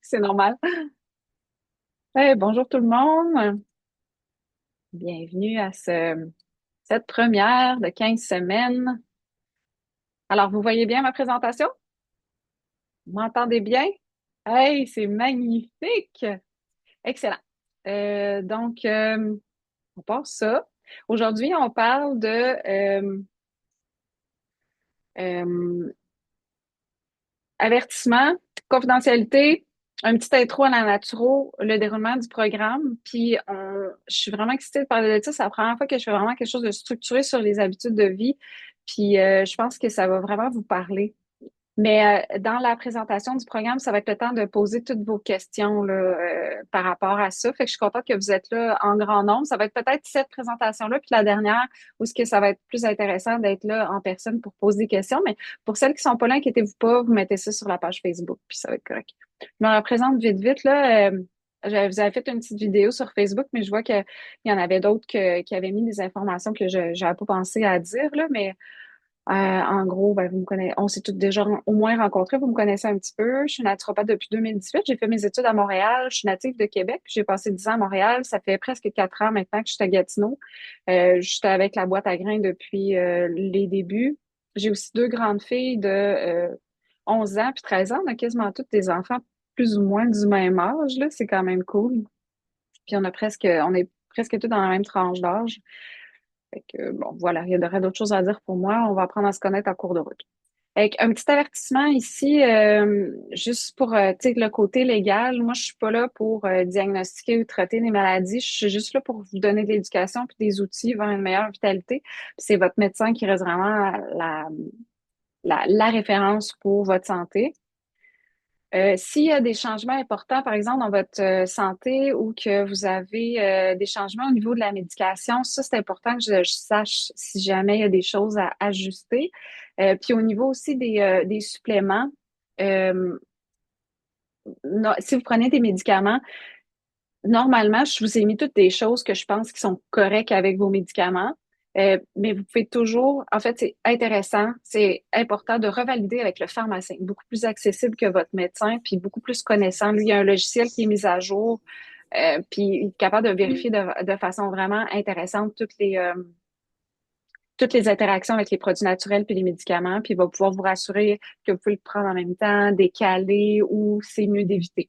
C'est normal. Bonjour tout le monde. Bienvenue à cette première de 15 semaines. Alors, vous voyez bien ma présentation? Vous m'entendez bien? Hey, c'est magnifique! Excellent. Donc, on part ça. Aujourd'hui, on parle de euh, avertissement, confidentialité, un petit intro à la naturo, le déroulement du programme. Puis, je suis vraiment excitée de parler de ça. C'est la première fois que je fais vraiment quelque chose de structuré sur les habitudes de vie. Puis, je pense que ça va vraiment vous parler. Mais dans la présentation du programme, ça va être le temps de poser toutes vos questions là, par rapport à ça. Fait que je suis contente que vous êtes là en grand nombre. Ça va être peut-être cette présentation-là, puis la dernière, où est-ce que ça va être plus intéressant d'être là en personne pour poser des questions. Mais pour celles qui sont pas là, inquiétez-vous pas, vous mettez ça sur la page Facebook, puis ça va être correct. Je me représente vite, vite, là. Vous avez fait une petite vidéo sur Facebook, mais je vois qu'il y en avait d'autres qui avaient mis des informations que je n'avais pas pensé à dire, là, mais en gros, ben, vous me connaissez, on s'est toutes déjà au moins rencontrés, vous me connaissez un petit peu. Je suis naturopathe depuis 2018. J'ai fait mes études à Montréal. Je suis native de Québec. J'ai passé 10 ans à Montréal. Ça fait presque 4 ans maintenant que je suis à Gatineau. J'étais avec la boîte à grains depuis les débuts. J'ai aussi deux grandes filles de 11 ans puis 13 ans. On a quasiment toutes des enfants plus ou moins du même âge, là. C'est quand même cool. Puis on est presque tous dans la même tranche d'âge. Fait que, bon, voilà, il y aurait d'autres choses à dire pour moi. On va apprendre à se connaître en cours de route. Avec un petit avertissement ici, juste pour tu sais, le côté légal, moi je suis pas là pour diagnostiquer ou traiter des maladies, je suis juste là pour vous donner de l'éducation puis des outils vers une meilleure vitalité. Puis c'est votre médecin qui reste vraiment la référence pour votre santé. S'il y a des changements importants, par exemple, dans votre santé ou que vous avez des changements au niveau de la médication, ça, c'est important que je sache si jamais il y a des choses à ajuster. Puis au niveau aussi des suppléments, euh, si vous prenez des médicaments, normalement, je vous ai mis toutes des choses que je pense qui sont correctes avec vos médicaments. Mais vous pouvez toujours, en fait, c'est intéressant, c'est important de revalider avec le pharmacien, beaucoup plus accessible que votre médecin, puis beaucoup plus connaissant. Lui, il y a un logiciel qui est mis à jour, puis il est capable de vérifier de façon vraiment intéressante toutes les interactions avec les produits naturels puis les médicaments, puis il va pouvoir vous rassurer que vous pouvez le prendre en même temps, décaler ou c'est mieux d'éviter.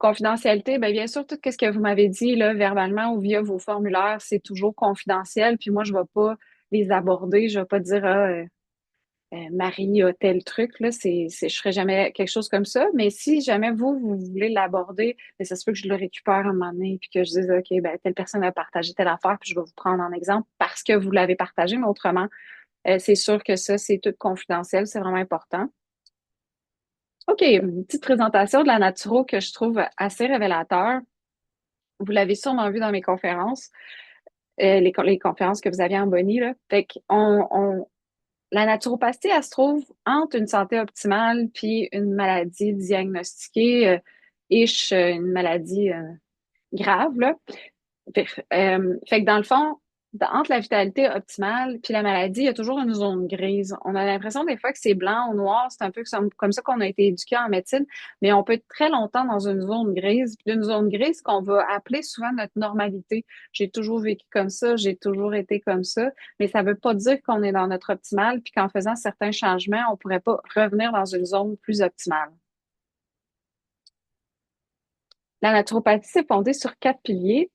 Confidentialité, ben bien sûr, tout ce que vous m'avez dit là, verbalement ou via vos formulaires, c'est toujours confidentiel. Puis moi, je ne vais pas les aborder. Je ne vais pas dire Marie a tel truc. Là, je ferai jamais quelque chose comme ça. Mais si jamais vous voulez l'aborder, ben, ça se peut que je le récupère un moment donné, puis que je dise OK, ben, telle personne a partagé telle affaire, puis je vais vous prendre en exemple parce que vous l'avez partagé, mais autrement, c'est sûr que ça, c'est tout confidentiel, c'est vraiment important. OK, une petite présentation de la naturo que je trouve assez révélateur. Vous l'avez sûrement vu dans mes conférences, les conférences que vous aviez en Bonnie, là. Fait que la naturopathie, elle se trouve entre une santé optimale puis une maladie diagnostiquée, une maladie grave, là. Fait que dans le fond, entre la vitalité optimale puis la maladie, il y a toujours une zone grise. On a l'impression des fois que c'est blanc ou noir, c'est un peu comme ça qu'on a été éduqué en médecine, mais on peut être très longtemps dans une zone grise, puis une zone grise qu'on va appeler souvent notre normalité. J'ai toujours vécu comme ça, j'ai toujours été comme ça, mais ça veut pas dire qu'on est dans notre optimal, puis qu'en faisant certains changements, on pourrait pas revenir dans une zone plus optimale. La naturopathie, c'est fondé sur 4 piliers.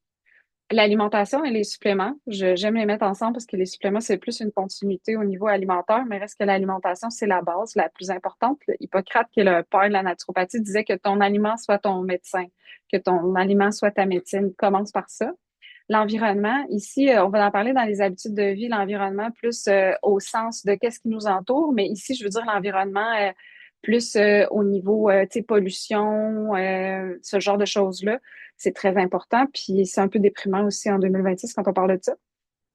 L'alimentation et les suppléments, j'aime les mettre ensemble parce que les suppléments, c'est plus une continuité au niveau alimentaire, mais reste que l'alimentation, c'est la base la plus importante. Hippocrate, qui est le père de la naturopathie, disait que ton aliment soit ton médecin, que ton aliment soit ta médecine. Commence par ça. L'environnement, ici, on va en parler dans les habitudes de vie, l'environnement plus au sens de qu'est-ce qui nous entoure, mais ici, je veux dire l'environnement plus au niveau, tu sais, pollution, ce genre de choses-là. C'est très important, puis c'est un peu déprimant aussi en 2026 quand on parle de ça.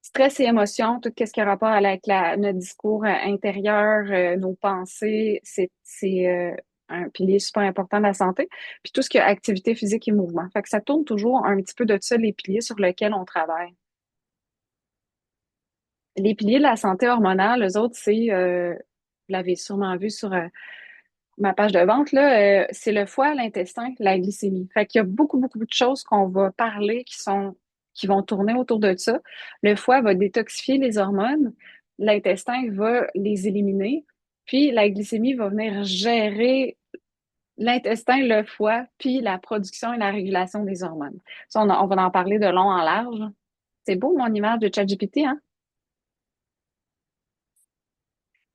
Stress et émotions, tout ce qui a rapport avec notre discours intérieur, nos pensées, c'est un pilier super important de la santé. Puis tout ce qui est activité physique et mouvement. Fait que ça tourne toujours un petit peu de ça, les piliers sur lesquels on travaille. Les piliers de la santé hormonale, eux autres, vous l'avez sûrement vu sur ma page de vente, là, c'est le foie, l'intestin, la glycémie. Fait qu'il y a beaucoup, beaucoup de choses qu'on va parler qui vont tourner autour de ça. Le foie va détoxifier les hormones, l'intestin va les éliminer, puis la glycémie va venir gérer l'intestin, le foie, puis la production et la régulation des hormones. Ça, on va en parler de long en large. C'est beau, mon image de ChatGPT, hein?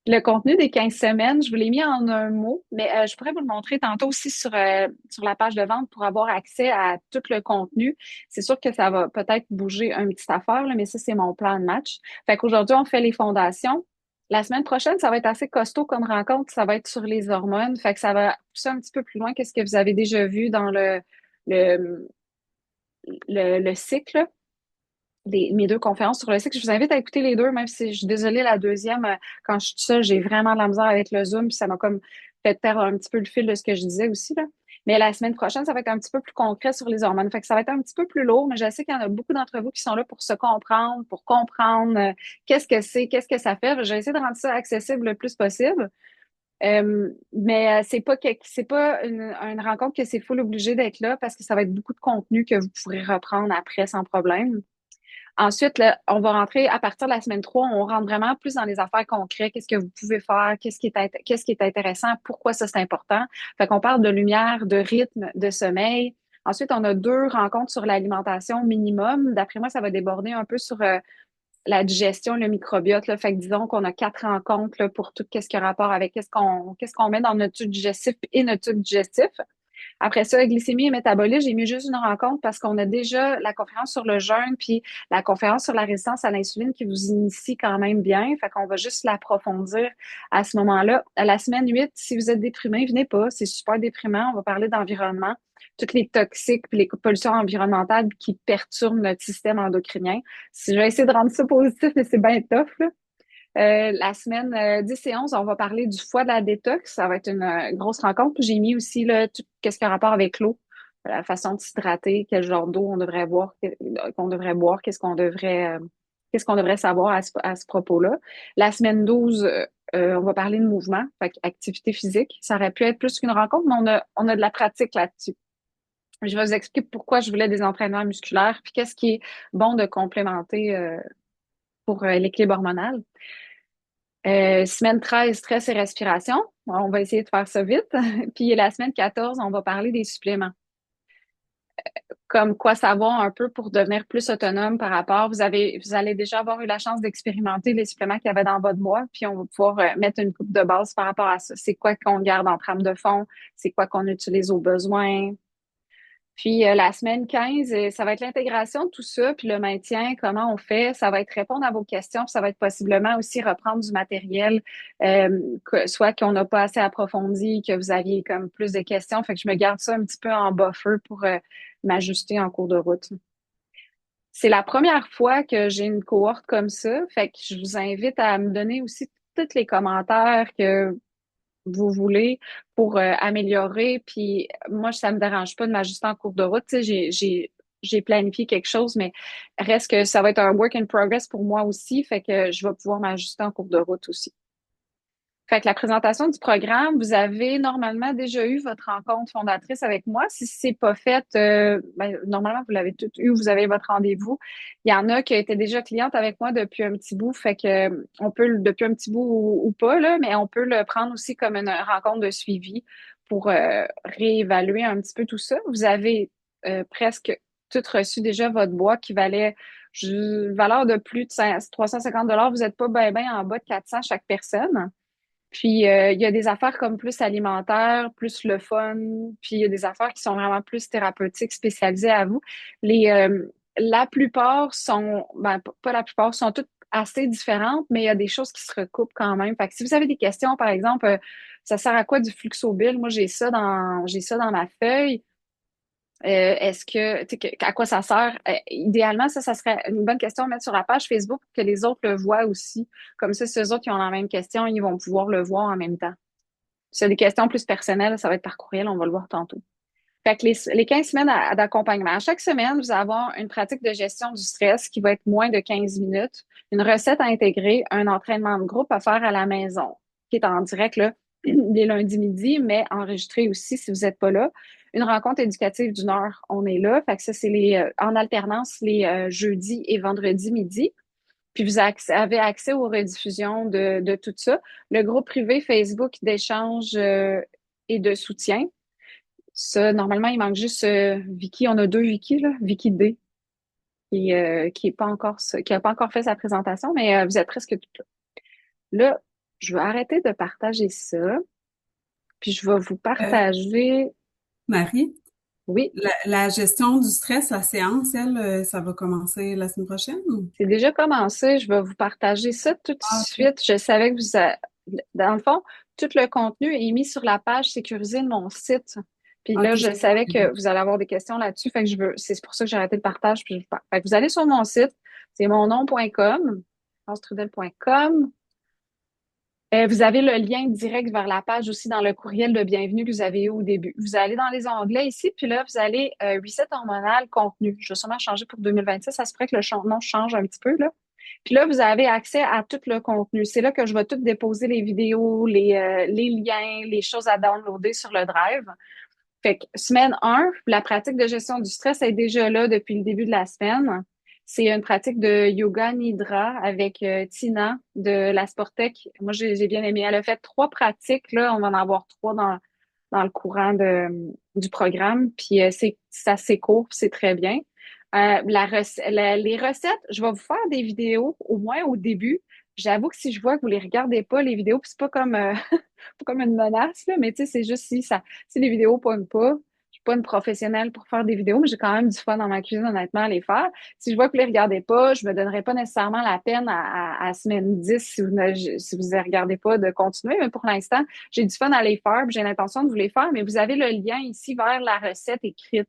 Le contenu des 15 semaines, je vous l'ai mis en un mot, mais je pourrais vous le montrer tantôt aussi sur la page de vente pour avoir accès à tout le contenu. C'est sûr que ça va peut-être bouger une petite affaire, là, mais ça, c'est mon plan de match. Fait qu'aujourd'hui, on fait les fondations. La semaine prochaine, ça va être assez costaud comme rencontre. Ça va être sur les hormones. Fait que ça va pousser un petit peu plus loin que ce que vous avez déjà vu dans le, le cycle mes deux conférences sur le cycle. Je vous invite à écouter les deux, même si je suis désolée, la deuxième, quand je suis seule, j'ai vraiment de la misère avec le Zoom, puis ça m'a comme fait perdre un petit peu le fil de ce que je disais aussi, là. Mais la semaine prochaine, ça va être un petit peu plus concret sur les hormones. Fait que ça va être un petit peu plus lourd, mais je sais qu'il y en a beaucoup d'entre vous qui sont là pour se comprendre, pour comprendre qu'est-ce que c'est, qu'est-ce que ça fait. J'ai essayé de rendre ça accessible le plus possible. Mais c'est pas une rencontre que c'est full obligé d'être là parce que ça va être beaucoup de contenu que vous pourrez reprendre après sans problème. Ensuite, là, on va rentrer à partir de la semaine 3, on rentre vraiment plus dans les affaires concrètes. Qu'est-ce que vous pouvez faire? Qu'est-ce qui est intéressant? Pourquoi ça, c'est important? Fait qu'on parle de lumière, de rythme, de sommeil. Ensuite, on a deux rencontres sur l'alimentation minimum. D'après moi, ça va déborder un peu sur la digestion, le microbiote. Là. Fait que disons qu'on a quatre rencontres là, pour tout ce qui a rapport avec qu'est-ce qu'on met dans notre tube digestif et notre tube digestif. Après ça, glycémie et métabolisme, j'ai mis juste une rencontre parce qu'on a déjà la conférence sur le jeûne puis la conférence sur la résistance à l'insuline qui vous initie quand même bien. Fait qu'on va juste l'approfondir à ce moment-là. À la semaine 8, si vous êtes déprimé, venez pas. C'est super déprimant. On va parler d'environnement, toutes les toxiques puis les pollutions environnementales qui perturbent notre système endocrinien. Si je vais essayer de rendre ça positif, mais c'est bien tough, là. La semaine 10 et 11, on va parler du foie de la détox. Ça va être une grosse rencontre. J'ai mis aussi là, tout ce qui a rapport avec l'eau, la façon de s'hydrater, quel genre d'eau on devrait boire, qu'on devrait boire, qu'est-ce qu'on devrait savoir à ce propos-là. La semaine 12, on va parler de mouvement, fait activité physique. Ça aurait pu être plus qu'une rencontre, mais on a de la pratique là-dessus. Je vais vous expliquer pourquoi je voulais des entraînements musculaires, puis qu'est-ce qui est bon de complémenter pour l'équilibre hormonal. Semaine 13, stress et respiration. On va essayer de faire ça vite. Puis la semaine 14, on va parler des suppléments. Comme quoi savoir un peu pour devenir plus autonome par rapport. Vous allez déjà avoir eu la chance d'expérimenter les suppléments qu'il y avait dans votre boîte, puis on va pouvoir mettre une coupe de base par rapport à ça. C'est quoi qu'on garde en trame de fond? C'est quoi qu'on utilise au besoin? Puis la semaine 15, ça va être l'intégration de tout ça, puis le maintien, comment on fait. Ça va être répondre à vos questions, puis ça va être possiblement aussi reprendre du matériel, soit qu'on n'a pas assez approfondi, que vous aviez comme plus de questions. Fait que je me garde ça un petit peu en buffer pour m'ajuster en cours de route. C'est la première fois que j'ai une cohorte comme ça. Fait que je vous invite à me donner aussi tous les commentaires que vous voulez pour améliorer. Puis moi, ça me dérange pas de m'ajuster en cours de route. Tu sais, j'ai planifié quelque chose, mais reste que ça va être un work in progress pour moi aussi. Fait que je vais pouvoir m'ajuster en cours de route aussi. Fait que la présentation du programme, vous avez normalement déjà eu votre rencontre fondatrice avec moi. Si c'est pas fait, ben, normalement, vous l'avez tout eu, vous avez votre rendez-vous. Il y en a qui étaient déjà clientes avec moi depuis un petit bout, fait que on peut, depuis un petit bout ou pas, là, mais on peut le prendre aussi comme une rencontre de suivi pour réévaluer un petit peu tout ça. Vous avez presque tout reçu déjà votre boîte qui valait valeur de plus de 350 $. Vous n'êtes pas bien en bas de 400 chaque personne. Puis, il y a des affaires comme plus alimentaires, plus le fun, puis il y a des affaires qui sont vraiment plus thérapeutiques, spécialisées à vous. La plupart sont, ben, pas la plupart, sont toutes assez différentes, mais il y a des choses qui se recoupent quand même. Fait que si vous avez des questions, par exemple, ça sert à quoi du Fluxobil? Moi, j'ai ça dans ma feuille. Est-ce que, tu sais, à quoi ça sert? Idéalement, ça serait une bonne question à mettre sur la page Facebook pour que les autres le voient aussi. Comme ça, ceux autres qui ont la même question, ils vont pouvoir le voir en même temps. Si c'est des questions plus personnelles, ça va être par courriel, on va le voir tantôt. Fait que les 15 semaines d'accompagnement. À chaque semaine, vous allez avoir une pratique de gestion du stress qui va être moins de 15 minutes, une recette à intégrer, un entraînement de groupe à faire à la maison, qui est en direct, là. les lundis midi, mais enregistré aussi si vous n'êtes pas là. Une rencontre éducative d'une heure, on est là. Fait que ça, c'est en alternance les jeudis et vendredis midi. Puis vous avez accès aux rediffusions de tout ça. Le groupe privé Facebook d'échange et de soutien. Ça, normalement, il manque juste Vicky. On a deux Vicky, là. Vicky D, qui est pas encore, qui a pas encore fait sa présentation, mais vous êtes presque toutes là. Là, je vais arrêter de partager ça, puis je vais vous Euh, partager. Marie, Oui, la gestion du stress, la séance, elle, ça va commencer la semaine prochaine? c'est déjà commencé. Je vais vous partager ça tout de Ah, OK. suite. Je savais que dans le fond, tout le contenu est mis sur la page sécurisée de mon site. Puis OK, là, je je savais comprends. que vous allez avoir des questions là-dessus. Fait que c'est pour ça que j'ai arrêté le partage. Puis fait que vous allez sur mon site. C'est monnom.com, francetrudel.com. Vous avez le lien direct vers la page aussi dans le courriel de bienvenue que vous avez eu au début. Vous allez dans les onglets ici, puis là, vous allez Reset hormonal contenu. Je vais sûrement changer pour 2026. Ça se pourrait que nom change un petit peu, là. Puis là, vous avez accès à tout le contenu. C'est là que je vais tout déposer les vidéos, les liens, les choses à downloader sur le drive. Fait que semaine 1, la pratique de gestion du stress est déjà là depuis le début de la semaine. C'est une pratique de yoga nidra avec Tina de la Sportec. Moi, j'ai bien aimé. Elle a fait 3 pratiques. Là, on va en avoir 3 dans le courant du programme. Puis c'est assez court, c'est très bien. Les recettes, je vais vous faire des vidéos, au moins au début. J'avoue que si je vois que vous les regardez pas, les vidéos, puis c'est pas comme, pas comme une menace, là, mais tu sais, c'est juste si les vidéos pognent pas. Je suis pas une professionnelle pour faire des vidéos, mais j'ai quand même du fun dans ma cuisine, honnêtement, à les faire. Si je vois que vous les regardez pas, je me donnerai pas nécessairement la peine à semaine 10 si vous les regardez pas de continuer, mais pour l'instant, j'ai du fun à les faire, puis j'ai l'intention de vous les faire, mais vous avez le lien ici vers la recette écrite.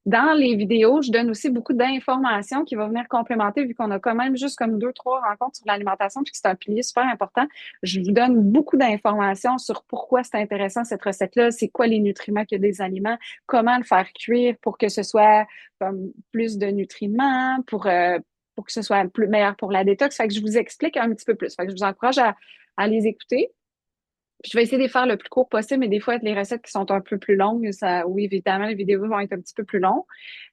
Dans les vidéos, je donne aussi beaucoup d'informations qui vont venir complémenter, vu qu'on a quand même juste comme 2, 3 rencontres sur l'alimentation, puis que c'est un pilier super important. Je vous donne beaucoup d'informations sur pourquoi c'est intéressant cette recette-là, c'est quoi les nutriments qu'il y a des aliments, comment le faire cuire pour que ce soit comme plus de nutriments, pour que ce soit plus meilleur pour la détox. Fait que je vous explique un petit peu plus. Fait que je vous encourage à les écouter. Puis je vais essayer de les faire le plus court possible, mais des fois, les recettes qui sont un peu plus longues, ça, oui, évidemment, les vidéos vont être un petit peu plus longues.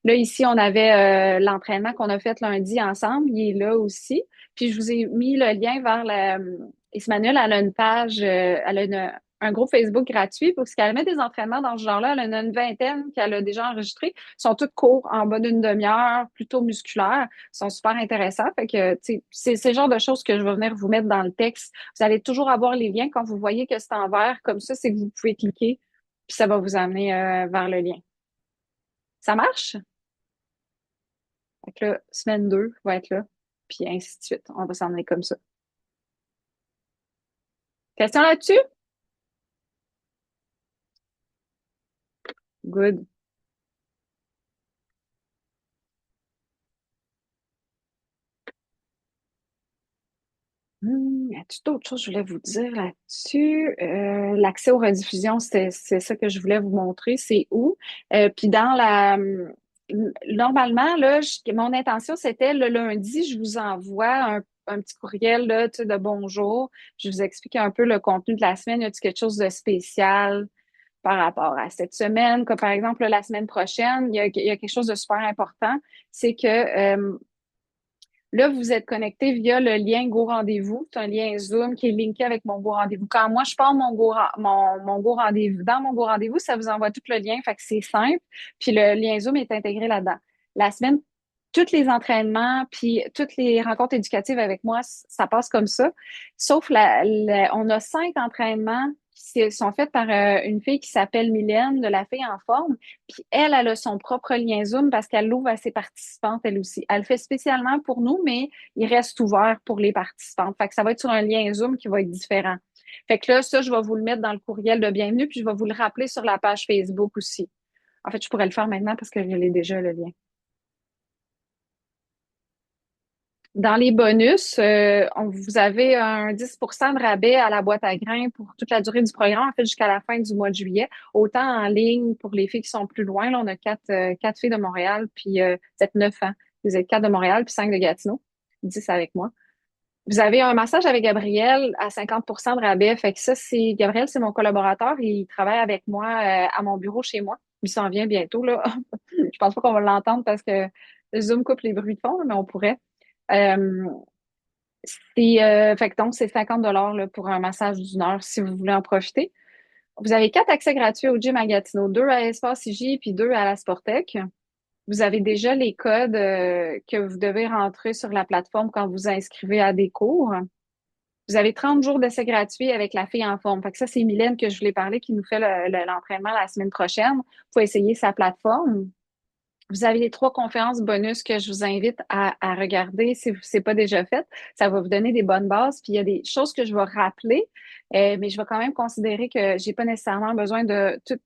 Là, ici, on avait l'entraînement qu'on a fait lundi ensemble. Il est là aussi. Puis je vous ai mis le lien vers Ismanuel, elle a une page, elle a un groupe Facebook gratuit pour ce qu'elle met des entraînements dans ce genre-là. Elle en a une vingtaine qu'elle a déjà enregistrés. Ils sont tous courts, en bas d'une demi-heure, plutôt musculaires. Ils sont super intéressants. Fait que, tu sais, c'est le genre de choses que je vais venir vous mettre dans le texte. Vous allez toujours avoir les liens quand vous voyez que c'est en vert comme ça, c'est que vous pouvez cliquer, puis ça va vous amener vers le lien. Ça marche? Fait que là, semaine 2 va être là, puis ainsi de suite. On va s'en aller comme ça. Question là-dessus? Good. Y a-t-il d'autres choses que je voulais vous dire là-dessus? L'accès aux rediffusions, c'est ça que je voulais vous montrer. C'est où? Puis normalement, là, mon intention, c'était le lundi, je vous envoie un petit courriel là, tu sais, de bonjour. Je vous explique un peu le contenu de la semaine. Y a-t-il quelque chose de spécial par rapport à cette semaine? Comme par exemple, la semaine prochaine, il y a quelque chose de super important. C'est que là, vous êtes connecté via le lien Go Rendez-vous. C'est un lien Zoom qui est linké avec mon Go Rendez-vous. Quand moi, je pars mon Go Rendez-vous, dans mon Go Rendez-vous, ça vous envoie tout le lien. Fait que c'est simple. Puis le lien Zoom est intégré là-dedans. La semaine, tous les entraînements, puis toutes les rencontres éducatives avec moi, ça passe comme ça. Sauf on a 5 entraînements qui sont faits par une fille qui s'appelle Mylène, de la fille en forme. Puis elle a son propre lien Zoom parce qu'elle l'ouvre à ses participantes, elle aussi. Elle le fait spécialement pour nous, mais il reste ouvert pour les participantes. Fait que ça va être sur un lien Zoom qui va être différent. Fait que là, ça, je vais vous le mettre dans le courriel de bienvenue, puis je vais vous le rappeler sur la page Facebook aussi. En fait, je pourrais le faire maintenant parce que je l'ai déjà, le lien. Dans les bonus, vous avez un 10% de rabais à la boîte à grains pour toute la durée du programme, en fait, jusqu'à la fin du mois de juillet. Autant en ligne pour les filles qui sont plus loin. Là, on a quatre filles de Montréal, puis vous êtes 9 ans. Vous êtes 4 de Montréal, puis 5 de Gatineau. 10 avec moi. Vous avez un massage avec Gabriel à 50% de rabais. Fait que ça, c'est Gabriel, c'est mon collaborateur. Il travaille avec moi à mon bureau chez moi. Il s'en vient bientôt, là. Je pense pas qu'on va l'entendre parce que Zoom coupe les bruits de fond, là, mais on pourrait. Euh, fait que donc, c'est 50 $ là, pour un massage d'1 heure si vous voulez en profiter. Vous avez 4 accès gratuits au gym à Gatineau, 2 à Espace IJ puis 2 à la Sportec. Vous avez déjà les codes que vous devez rentrer sur la plateforme quand vous inscrivez à des cours. Vous avez 30 jours d'essai gratuit avec la fille en forme. Fait que ça, c'est Mylène que je voulais parler qui nous fait l'entraînement la semaine prochaine. Vous pouvez essayer sa plateforme. Vous avez les 3 conférences bonus que je vous invite à regarder si c'est pas déjà fait. Ça va vous donner des bonnes bases. Puis il y a des choses que je vais rappeler, mais je vais quand même considérer que j'ai pas nécessairement besoin de tout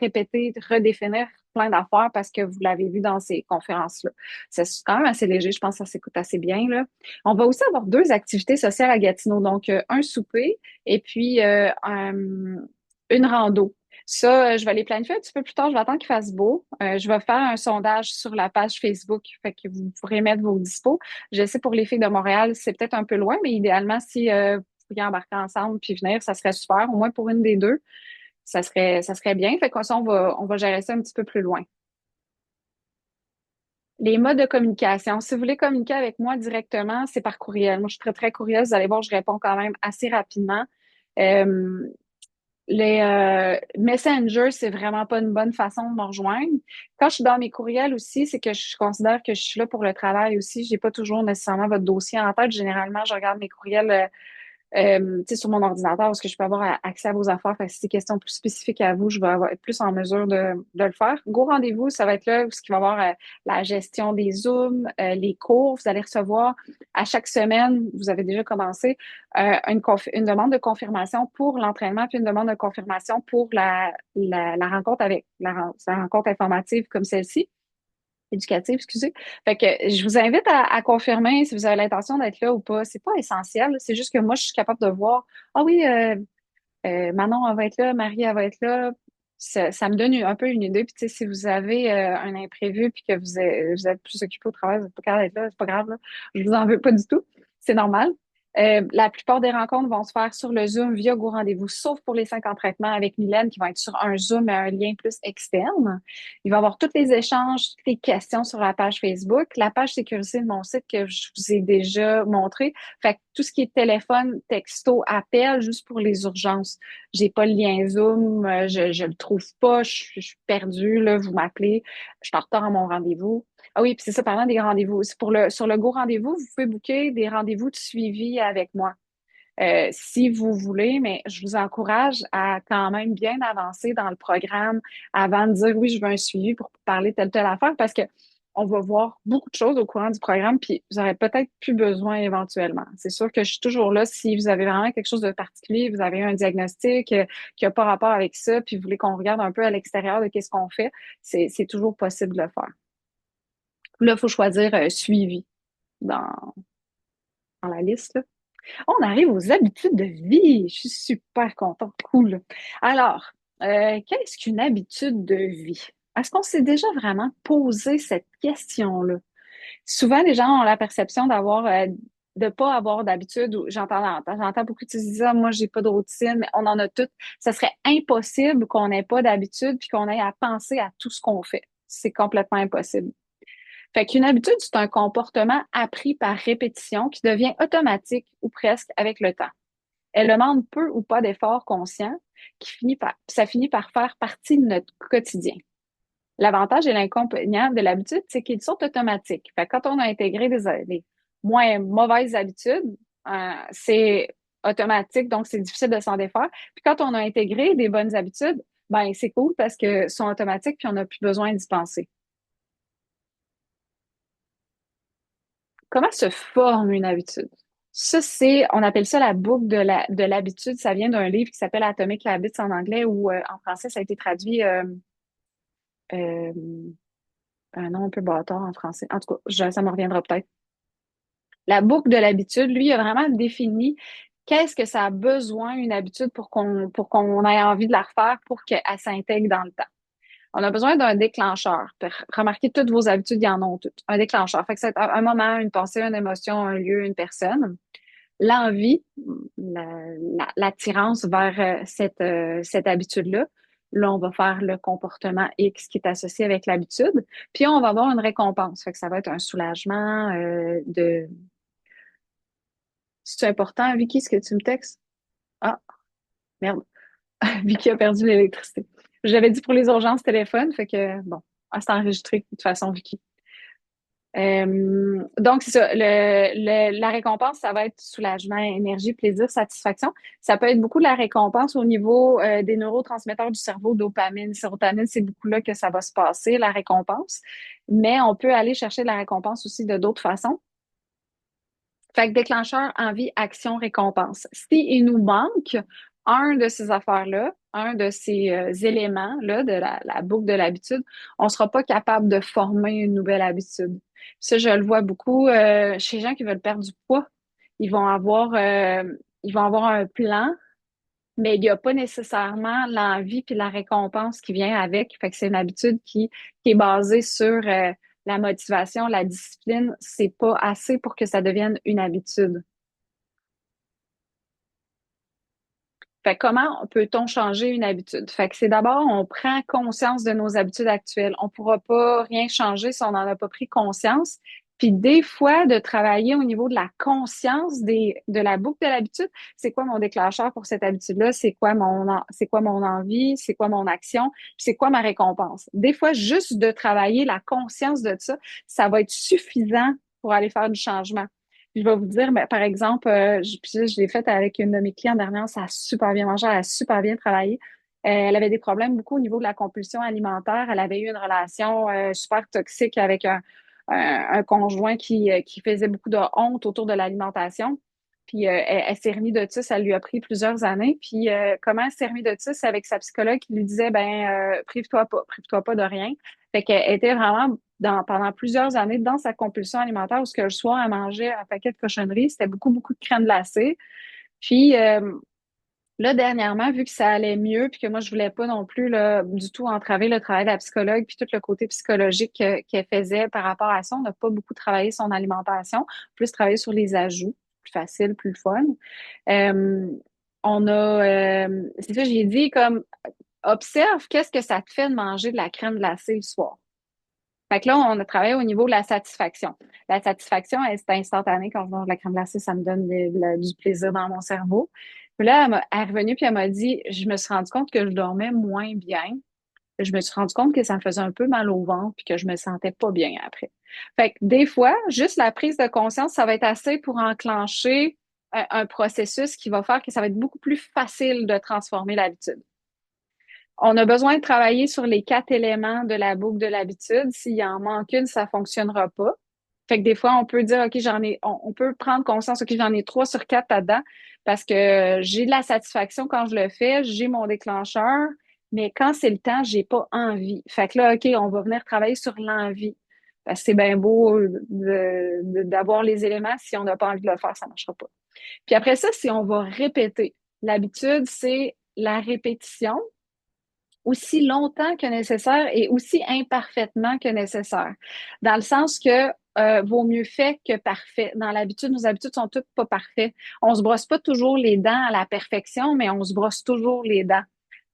répéter, redéfinir plein d'affaires parce que vous l'avez vu dans ces conférences-là. C'est quand même assez léger. Je pense que ça s'écoute assez bien, là. On va aussi avoir 2 activités sociales à Gatineau. Donc, un souper et puis une rando. Ça, je vais les planifier un petit peu plus tard. Je vais attendre qu'il fasse beau. Je vais faire un sondage sur la page Facebook. Fait que vous pourrez mettre vos dispos. Je sais pour les filles de Montréal, c'est peut-être un peu loin, mais idéalement, si vous pouviez embarquer ensemble puis venir, ça serait super. Au moins pour une des deux, ça serait bien. Fait que ça, on va gérer ça un petit peu plus loin. Les modes de communication. Si vous voulez communiquer avec moi directement, c'est par courriel. Moi, je suis très, très courriel. Vous allez voir, je réponds quand même assez rapidement. Euh, Les Messenger, c'est vraiment pas une bonne façon de me rejoindre. Quand je suis dans mes courriels aussi, c'est que je considère que je suis là pour le travail aussi. J'ai pas toujours nécessairement votre dossier en tête. Généralement, je regarde mes courriels tu sais, sur mon ordinateur, parce que je peux avoir accès à vos affaires. Fait que si c'est des questions plus spécifiques à vous, je vais être plus en mesure de le faire. Go rendez-vous, ça va être là où il va y avoir la gestion des Zooms, les cours. Vous allez recevoir à chaque semaine, vous avez déjà commencé, une demande de confirmation pour l'entraînement, puis une demande de confirmation pour la rencontre la rencontre informative comme celle-ci éducative, excusez. Fait que je vous invite à confirmer si vous avez l'intention d'être là ou pas. C'est pas essentiel. C'est juste que moi, je suis capable de voir. Ah oui, Manon, elle va être là, Marie, elle va être là. Ça me donne un peu une idée. Puis, tu sais, si vous avez un imprévu puis que vous êtes plus occupé au travail, vous n'êtes pas capable d'être là, c'est pas grave, là. Je vous en veux pas du tout. C'est normal. La plupart des rencontres vont se faire sur le Zoom via Go Rendez-vous, sauf pour les 5 entraînements avec Mylène qui vont être sur un Zoom et un lien plus externe. Il va y avoir tous les échanges, toutes les questions sur la page Facebook, la page sécurité de mon site que je vous ai déjà montré. Fait que tout ce qui est téléphone, texto, appel, juste pour les urgences. J'ai pas le lien Zoom, je le trouve pas, je suis perdue, là, vous m'appelez, je suis en retard à mon rendez-vous. Ah oui, puis c'est ça, parlant des rendez-vous. Sur le Go Rendez-vous, vous pouvez booker des rendez-vous de suivi avec moi. Si vous voulez, mais je vous encourage à quand même bien avancer dans le programme avant de dire oui, je veux un suivi pour parler telle affaire parce que on va voir beaucoup de choses au courant du programme, puis vous aurez peut-être plus besoin éventuellement. C'est sûr que je suis toujours là si vous avez vraiment quelque chose de particulier, vous avez un diagnostic qui n'a pas rapport avec ça, puis vous voulez qu'on regarde un peu à l'extérieur de qu'est-ce qu'on fait, c'est toujours possible de le faire. Là, il faut choisir suivi dans, dans la liste, là. On arrive aux habitudes de vie. Je suis super contente. Cool. Alors, qu'est-ce qu'une habitude de vie? Est-ce qu'on s'est déjà vraiment posé cette question-là? Souvent, les gens ont la perception de pas avoir d'habitude. J'entends beaucoup de dire, ah, moi, j'ai pas de routine, mais on en a toutes. Ça serait impossible qu'on n'ait pas d'habitude puis qu'on ait à penser à tout ce qu'on fait. C'est complètement impossible. Fait qu'une habitude, c'est un comportement appris par répétition qui devient automatique ou presque avec le temps. Elle demande peu ou pas d'efforts conscients ça finit par faire partie de notre quotidien. L'avantage et l'inconvénient de l'habitude, c'est qu'ils sont automatiques. Fait que quand on a intégré des moins mauvaises habitudes, c'est automatique, donc c'est difficile de s'en défaire. Puis quand on a intégré des bonnes habitudes, ben c'est cool parce que sont automatiques puis on n'a plus besoin d'y penser. Comment se forme une habitude? Ça, on appelle ça la boucle de l'habitude. Ça vient d'un livre qui s'appelle Atomic Habits en anglais ou en français, ça a été traduit euh, un nom un peu bâtard en français. En tout cas, ça me reviendra peut-être. La boucle de l'habitude, lui, a vraiment défini qu'est-ce que ça a besoin, une habitude, pour qu'on ait envie de la refaire pour qu'elle s'intègre dans le temps. On a besoin d'un déclencheur. Remarquez, toutes vos habitudes, y en ont toutes. Un déclencheur. Fait que c'est un moment, une pensée, une émotion, un lieu, une personne. L'envie, l'attirance vers cette habitude-là. Là, on va faire le comportement X qui est associé avec l'habitude. Puis, on va avoir une récompense. Fait que ça va être un soulagement de... C'est important, Vicky, ce que tu me textes? Ah, merde. Vicky a perdu l'électricité. J'avais dit pour les urgences téléphone, fait que, bon, c'est enregistré de toute façon, Vicky. Donc, c'est ça. La récompense, ça va être soulagement, énergie, plaisir, satisfaction. Ça peut être beaucoup de la récompense au niveau des neurotransmetteurs du cerveau, dopamine, sérotonine. C'est beaucoup là que ça va se passer, la récompense. Mais on peut aller chercher de la récompense aussi de d'autres façons. Fait que déclencheur, envie, action, récompense. Si il nous manque un de ces affaires-là, un de ces éléments-là de la boucle de l'habitude, on sera pas capable de former une nouvelle habitude. Ça, je le vois beaucoup chez les gens qui veulent perdre du poids. Ils vont avoir, euh, ils vont avoir un plan, mais il n'y a pas nécessairement l'envie puis la récompense qui vient avec. Fait que c'est une habitude qui est basée sur la motivation, la discipline. C'est pas assez pour que ça devienne une habitude. Fait que comment peut-on changer une habitude? Fait que c'est d'abord, on prend conscience de nos habitudes actuelles. On pourra pas rien changer si on n'en a pas pris conscience. Puis des fois, de travailler au niveau de la conscience de la boucle de l'habitude, c'est quoi mon déclencheur pour cette habitude-là? C'est quoi mon envie? C'est quoi mon action? Puis c'est quoi ma récompense? Des fois, juste de travailler la conscience de ça va être suffisant pour aller faire du changement. Je vais vous dire, ben, par exemple, puis ça, je l'ai fait avec une de mes clientes dernière, ça a super bien marché, elle a super bien travaillé. Elle avait des problèmes beaucoup au niveau de la compulsion alimentaire. Elle avait eu une relation super toxique avec un conjoint qui faisait beaucoup de honte autour de l'alimentation. Puis elle s'est remise de ça lui a pris plusieurs années. Puis comment elle s'est remise de ça? C'est avec sa psychologue qui lui disait, ben, prive-toi pas de rien. Fait qu'elle était vraiment pendant plusieurs années dans sa compulsion alimentaire où ce que le soir, elle mangeait un paquet de cochonneries. C'était beaucoup, beaucoup de crème glacée. Puis là, dernièrement, vu que ça allait mieux, puis que moi, je voulais pas non plus là, du tout entraver le travail de la psychologue, puis tout le côté psychologique qu'elle faisait par rapport à ça, on n'a pas beaucoup travaillé son alimentation, plus travaillé sur les ajouts, plus facile, plus le fun. Euh, c'est ça, j'ai dit comme, observe qu'est-ce que ça te fait de manger de la crème glacée le soir. Fait que là, on a travaillé au niveau de la satisfaction. La satisfaction, c'est instantané. Quand je mange de la crème glacée, ça me donne du plaisir dans mon cerveau. Puis là, elle est revenue puis elle m'a dit, je me suis rendu compte que je dormais moins bien. Je me suis rendu compte que ça me faisait un peu mal au ventre puis que je me sentais pas bien après. Fait que des fois, juste la prise de conscience, ça va être assez pour enclencher un processus qui va faire que ça va être beaucoup plus facile de transformer l'habitude. On a besoin de travailler sur les 4 éléments de la boucle de l'habitude. S'il en manque une, ça fonctionnera pas. Fait que des fois, on peut dire, OK, on peut prendre conscience, OK, j'en ai 3 sur 4 là-dedans parce que j'ai de la satisfaction quand je le fais, j'ai mon déclencheur, mais quand c'est le temps, j'ai pas envie. Fait que là, OK, on va venir travailler sur l'envie. Parce que c'est bien beau d'avoir les éléments. Si on n'a pas envie de le faire, ça marchera pas. Puis après ça, si on va répéter. L'habitude, c'est la répétition aussi longtemps que nécessaire et aussi imparfaitement que nécessaire. Dans le sens que vaut mieux fait que parfait. Dans l'habitude, nos habitudes sont toutes pas parfaites. On se brosse pas toujours les dents à la perfection, mais on se brosse toujours les dents.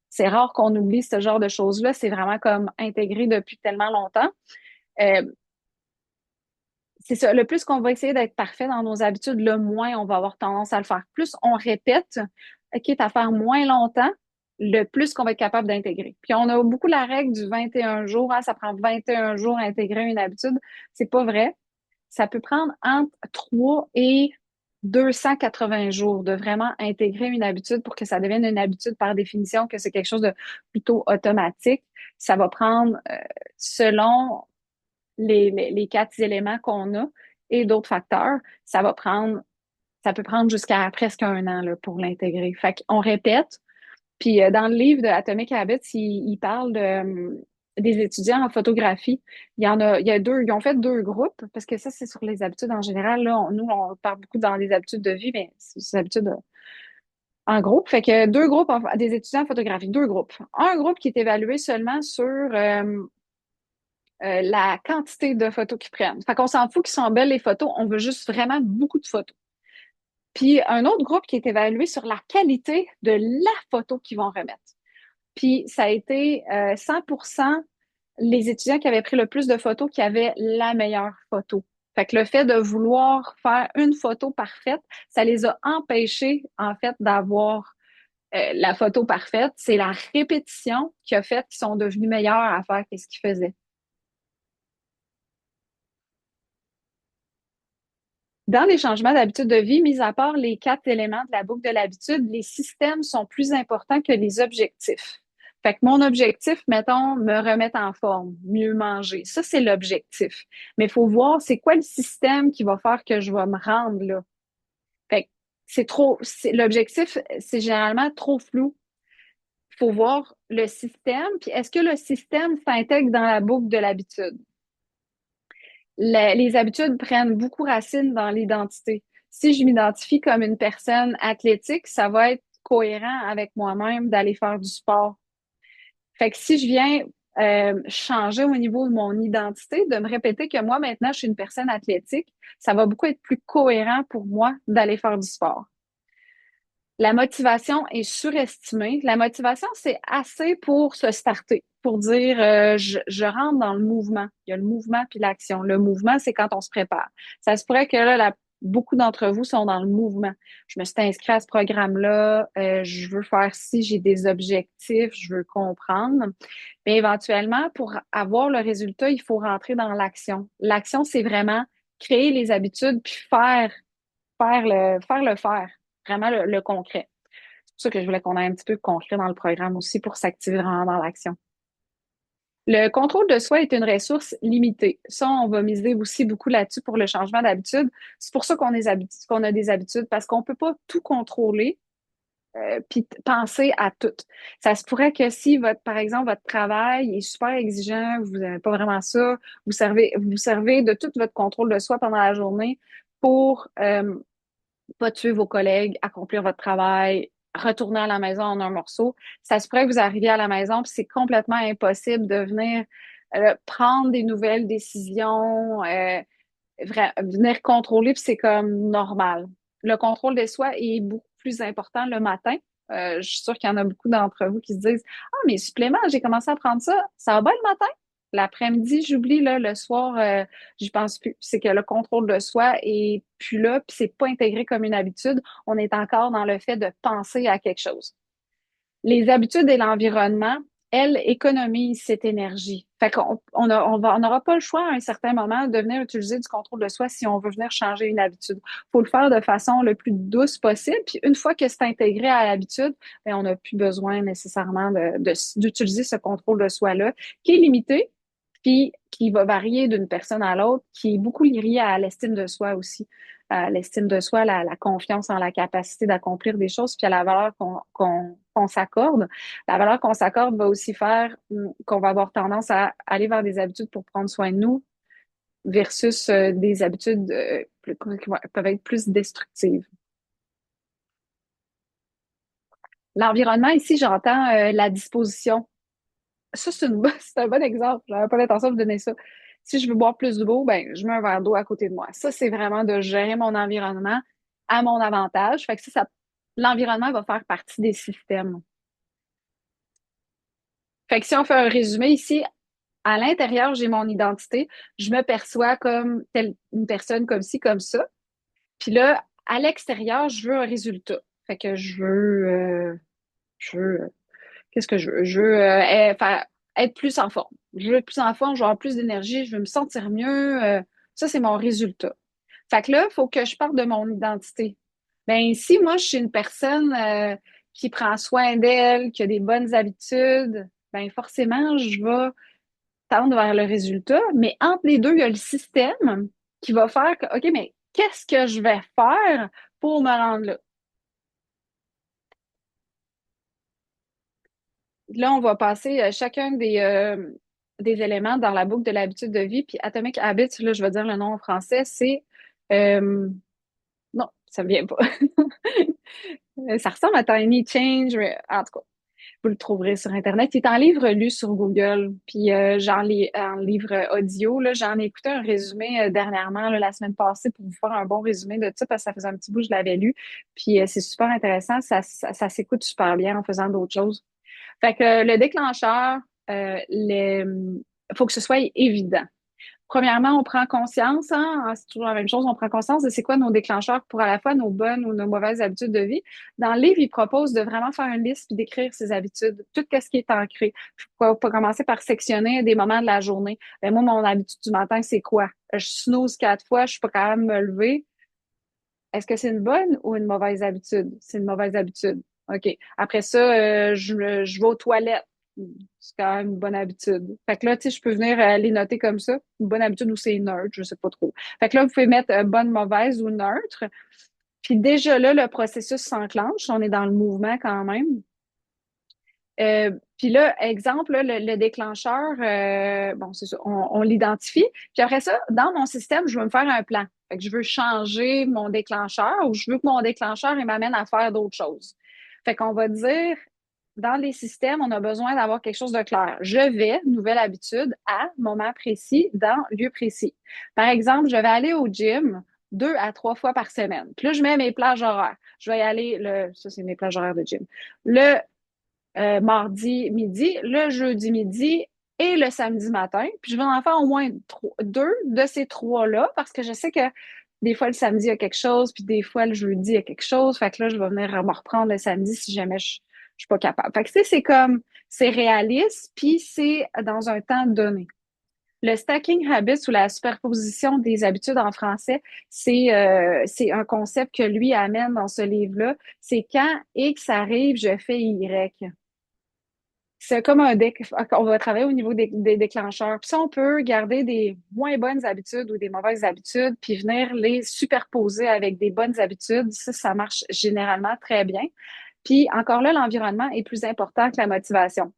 C'est rare qu'on oublie ce genre de choses-là. C'est vraiment comme intégré depuis tellement longtemps. Euh, c'est ça. Le plus qu'on va essayer d'être parfait dans nos habitudes, le moins on va avoir tendance à le faire. Plus on répète, quitte à faire moins longtemps, le plus qu'on va être capable d'intégrer. Puis on a beaucoup la règle du 21 jours. Hein, ça prend 21 jours à intégrer une habitude. C'est pas vrai. Ça peut prendre entre 3 et 280 jours de vraiment intégrer une habitude pour que ça devienne une habitude par définition, que c'est quelque chose de plutôt automatique. Ça va prendre, selon les 4 éléments qu'on a et d'autres facteurs, ça peut prendre jusqu'à presque un an là, pour l'intégrer. Fait qu'on répète. Puis dans le livre de Atomic Habits, il parle des étudiants en photographie. Il y a deux, ils ont fait 2 groupes, parce que ça, c'est sur les habitudes en général. Là, nous, on parle beaucoup dans les habitudes de vie, mais c'est les habitudes en groupe. Fait que deux groupes, des étudiants en photographie, deux groupes. Un groupe qui est évalué seulement sur la quantité de photos qu'ils prennent. Fait qu'on s'en fout qu'ils sont belles les photos, on veut juste vraiment beaucoup de photos. Puis un autre groupe qui est évalué sur la qualité de la photo qu'ils vont remettre. Puis ça a été 100% les étudiants qui avaient pris le plus de photos qui avaient la meilleure photo. Fait que le fait de vouloir faire une photo parfaite, ça les a empêchés, en fait, d'avoir la photo parfaite. C'est la répétition qui a fait qu'ils sont devenus meilleurs à faire ce qu'ils faisaient. Dans les changements d'habitude de vie, mis à part les quatre éléments de la boucle de l'habitude, les systèmes sont plus importants que les objectifs. Fait que mon objectif, mettons, me remettre en forme, mieux manger. Ça, c'est l'objectif. Mais il faut voir c'est quoi le système qui va faire que je vais me rendre là. Fait que l'objectif, c'est généralement trop flou. Il faut voir le système, puis est-ce que le système s'intègre dans la boucle de l'habitude? Les habitudes prennent beaucoup racine dans l'identité. Si je m'identifie comme une personne athlétique, ça va être cohérent avec moi-même d'aller faire du sport. Fait que si je viens changer au niveau de mon identité, de me répéter que moi, maintenant, je suis une personne athlétique, ça va beaucoup être plus cohérent pour moi d'aller faire du sport. La motivation est surestimée. La motivation, c'est assez pour se starter, pour dire je rentre dans le mouvement. Il y a le mouvement puis l'action. Le mouvement, c'est quand on se prépare. Ça se pourrait que là, beaucoup d'entre vous sont dans le mouvement. Je me suis inscrite à ce programme-là, je veux faire ci, j'ai des objectifs, je veux comprendre. Mais éventuellement, pour avoir le résultat, il faut rentrer dans l'action. L'action, c'est vraiment créer les habitudes puis faire. Vraiment le concret. C'est pour ça que je voulais qu'on ait un petit peu de concret dans le programme aussi pour s'activer vraiment dans l'action. Le contrôle de soi est une ressource limitée. Ça, on va miser aussi beaucoup là-dessus pour le changement d'habitude. C'est pour ça qu'on a des habitudes, parce qu'on peut pas tout contrôler puis penser à tout. Ça se pourrait que si par exemple, votre travail est super exigeant, vous n'avez pas vraiment ça, vous servez de tout votre contrôle de soi pendant la journée pour pas tuer vos collègues, accomplir votre travail, retourner à la maison en un morceau. Ça se pourrait que vous arriviez à la maison, puis c'est complètement impossible de venir prendre des nouvelles décisions, venir contrôler, puis c'est comme normal. Le contrôle de soi est beaucoup plus important le matin. Je suis sûre qu'il y en a beaucoup d'entre vous qui se disent ah, mes suppléments, j'ai commencé à prendre ça. Ça va bien le matin? L'après-midi, j'oublie, là, le soir, j'y pense plus. C'est que le contrôle de soi est plus là, puis c'est pas intégré comme une habitude. On est encore dans le fait de penser à quelque chose. Les habitudes et l'environnement, elles, économisent cette énergie. Fait on n'aura pas le choix à un certain moment de venir utiliser du contrôle de soi si on veut venir changer une habitude. Il faut le faire de façon le plus douce possible. Puis une fois que c'est intégré à l'habitude, ben, on n'a plus besoin nécessairement d'utiliser ce contrôle de soi-là, qui est limité, puis qui va varier d'une personne à l'autre, qui est beaucoup lié à l'estime de soi aussi. L'estime de soi, la confiance en la capacité d'accomplir des choses, puis à la valeur qu'on s'accorde. La valeur qu'on s'accorde va aussi faire qu'on va avoir tendance à aller vers des habitudes pour prendre soin de nous versus des habitudes qui peuvent être plus destructives. L'environnement, ici, j'entends la disposition. Ça, c'est un bon exemple. J'avais pas l'intention de donner ça. Si je veux boire plus d'eau, ben, je mets un verre d'eau à côté de moi. Ça, c'est vraiment de gérer mon environnement à mon avantage. Fait que l'environnement va faire partie des systèmes. Fait que si on fait un résumé ici, à l'intérieur, j'ai mon identité. Je me perçois comme une personne comme ci, comme ça. Puis là, à l'extérieur, je veux un résultat. Fait que je veux qu'est-ce que je veux? Je veux être plus en forme. Je veux être plus en forme, je veux avoir plus d'énergie, je veux me sentir mieux. Ça, c'est mon résultat. Fait que là, il faut que je parte de mon identité. Ben si moi, je suis une personne qui prend soin d'elle, qui a des bonnes habitudes, ben forcément, je vais tendre vers le résultat. Mais entre les deux, il y a le système qui va faire que, OK, mais qu'est-ce que je vais faire pour me rendre là? Là, on va passer chacun des éléments dans la boucle de l'habitude de vie. Puis Atomic Habits, là, je vais dire le nom en français, c'est... non, ça ne vient pas. Ça ressemble à Tiny Change, mais en tout cas, vous le trouverez sur Internet. Il est en livre lu sur Google, puis j'en lis en livre audio. Là, j'en ai écouté un résumé dernièrement, là, la semaine passée, pour vous faire un bon résumé de ça, parce que ça faisait un petit bout que je l'avais lu. Puis c'est super intéressant, ça s'écoute super bien en faisant d'autres choses. Fait que le déclencheur, faut que ce soit évident. Premièrement, on prend conscience, hein, c'est toujours la même chose, on prend conscience de c'est quoi nos déclencheurs pour à la fois nos bonnes ou nos mauvaises habitudes de vie. Dans le livre, il propose de vraiment faire une liste puis d'écrire ses habitudes, tout ce qui est ancré. Faut pas commencer par sectionner des moments de la journée. Ben, moi, mon habitude du matin, c'est quoi? Je snooze 4 fois, je suis pas capable de me lever. Est-ce que c'est une bonne ou une mauvaise habitude? C'est une mauvaise habitude. OK. Après ça, je vais aux toilettes. C'est quand même une bonne habitude. Fait que là, tu sais, je peux venir les noter comme ça. Une bonne habitude ou c'est neutre, je sais pas trop. Fait que là, vous pouvez mettre bonne, mauvaise ou neutre. Puis déjà là, le processus s'enclenche. On est dans le mouvement quand même. Puis là, exemple, là, le déclencheur, bon, c'est ça, on l'identifie. Puis après ça, dans mon système, je veux me faire un plan. Fait que je veux changer mon déclencheur ou je veux que mon déclencheur, il m'amène à faire d'autres choses. Fait qu'on va dire, dans les systèmes, on a besoin d'avoir quelque chose de clair. Je vais, nouvelle habitude, à moment précis, dans lieu précis. Par exemple, je vais aller au gym 2 à 3 fois par semaine. Puis là, je mets mes plages horaires. Je vais y aller, ça c'est mes plages horaires de gym. Le mardi midi, le jeudi midi et le samedi matin. Puis je vais en faire au moins deux de ces trois-là parce que je sais que des fois le samedi, il y a quelque chose, puis des fois le jeudi, il y a quelque chose. Fait que là, je vais venir me reprendre le samedi si jamais je suis pas capable. Fait que tu sais, c'est comme, c'est réaliste, puis c'est dans un temps donné. Le stacking habits ou la superposition des habitudes en français, c'est un concept que lui amène dans ce livre-là. C'est quand X arrive, je fais Y. C'est comme un deck. On va travailler au niveau des déclencheurs. Puis ça, on peut garder des moins bonnes habitudes ou des mauvaises habitudes, puis venir les superposer avec des bonnes habitudes. Ça marche généralement très bien. Puis encore là, l'environnement est plus important que la motivation.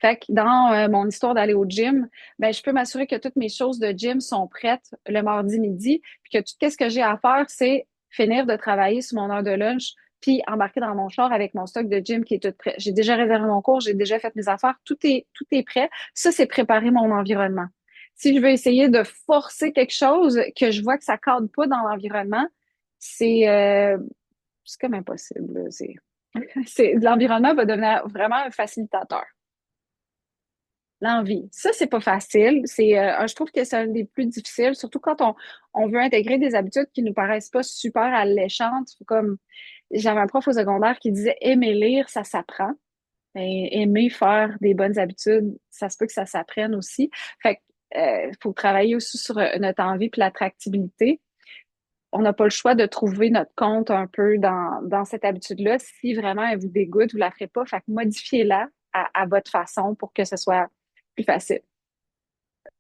Fait que dans mon histoire d'aller au gym, ben, je peux m'assurer que toutes mes choses de gym sont prêtes le mardi midi, puis que tout ce que j'ai à faire, c'est finir de travailler sur mon heure de lunch, puis embarquer dans mon char avec mon stock de gym qui est tout prêt. J'ai déjà réservé mon cours, j'ai déjà fait mes affaires, tout est prêt. Ça, c'est préparer mon environnement. Si je veux essayer de forcer quelque chose que je vois que ça cadre pas dans l'environnement, c'est c'est comme impossible. L'environnement va devenir vraiment un facilitateur. L'envie. Ça, c'est pas facile. Je trouve que c'est un des plus difficiles, surtout quand on veut intégrer des habitudes qui nous paraissent pas super alléchantes. Comme, j'avais un prof au secondaire qui disait aimer lire, ça s'apprend. Et aimer faire des bonnes habitudes, ça se peut que ça s'apprenne aussi. Fait que, faut travailler aussi sur notre envie puis l'attractibilité. On n'a pas le choix de trouver notre compte un peu dans cette habitude-là. Si vraiment elle vous dégoûte, vous la ferez pas. Fait que modifiez-la à votre façon pour que ce soit plus facile.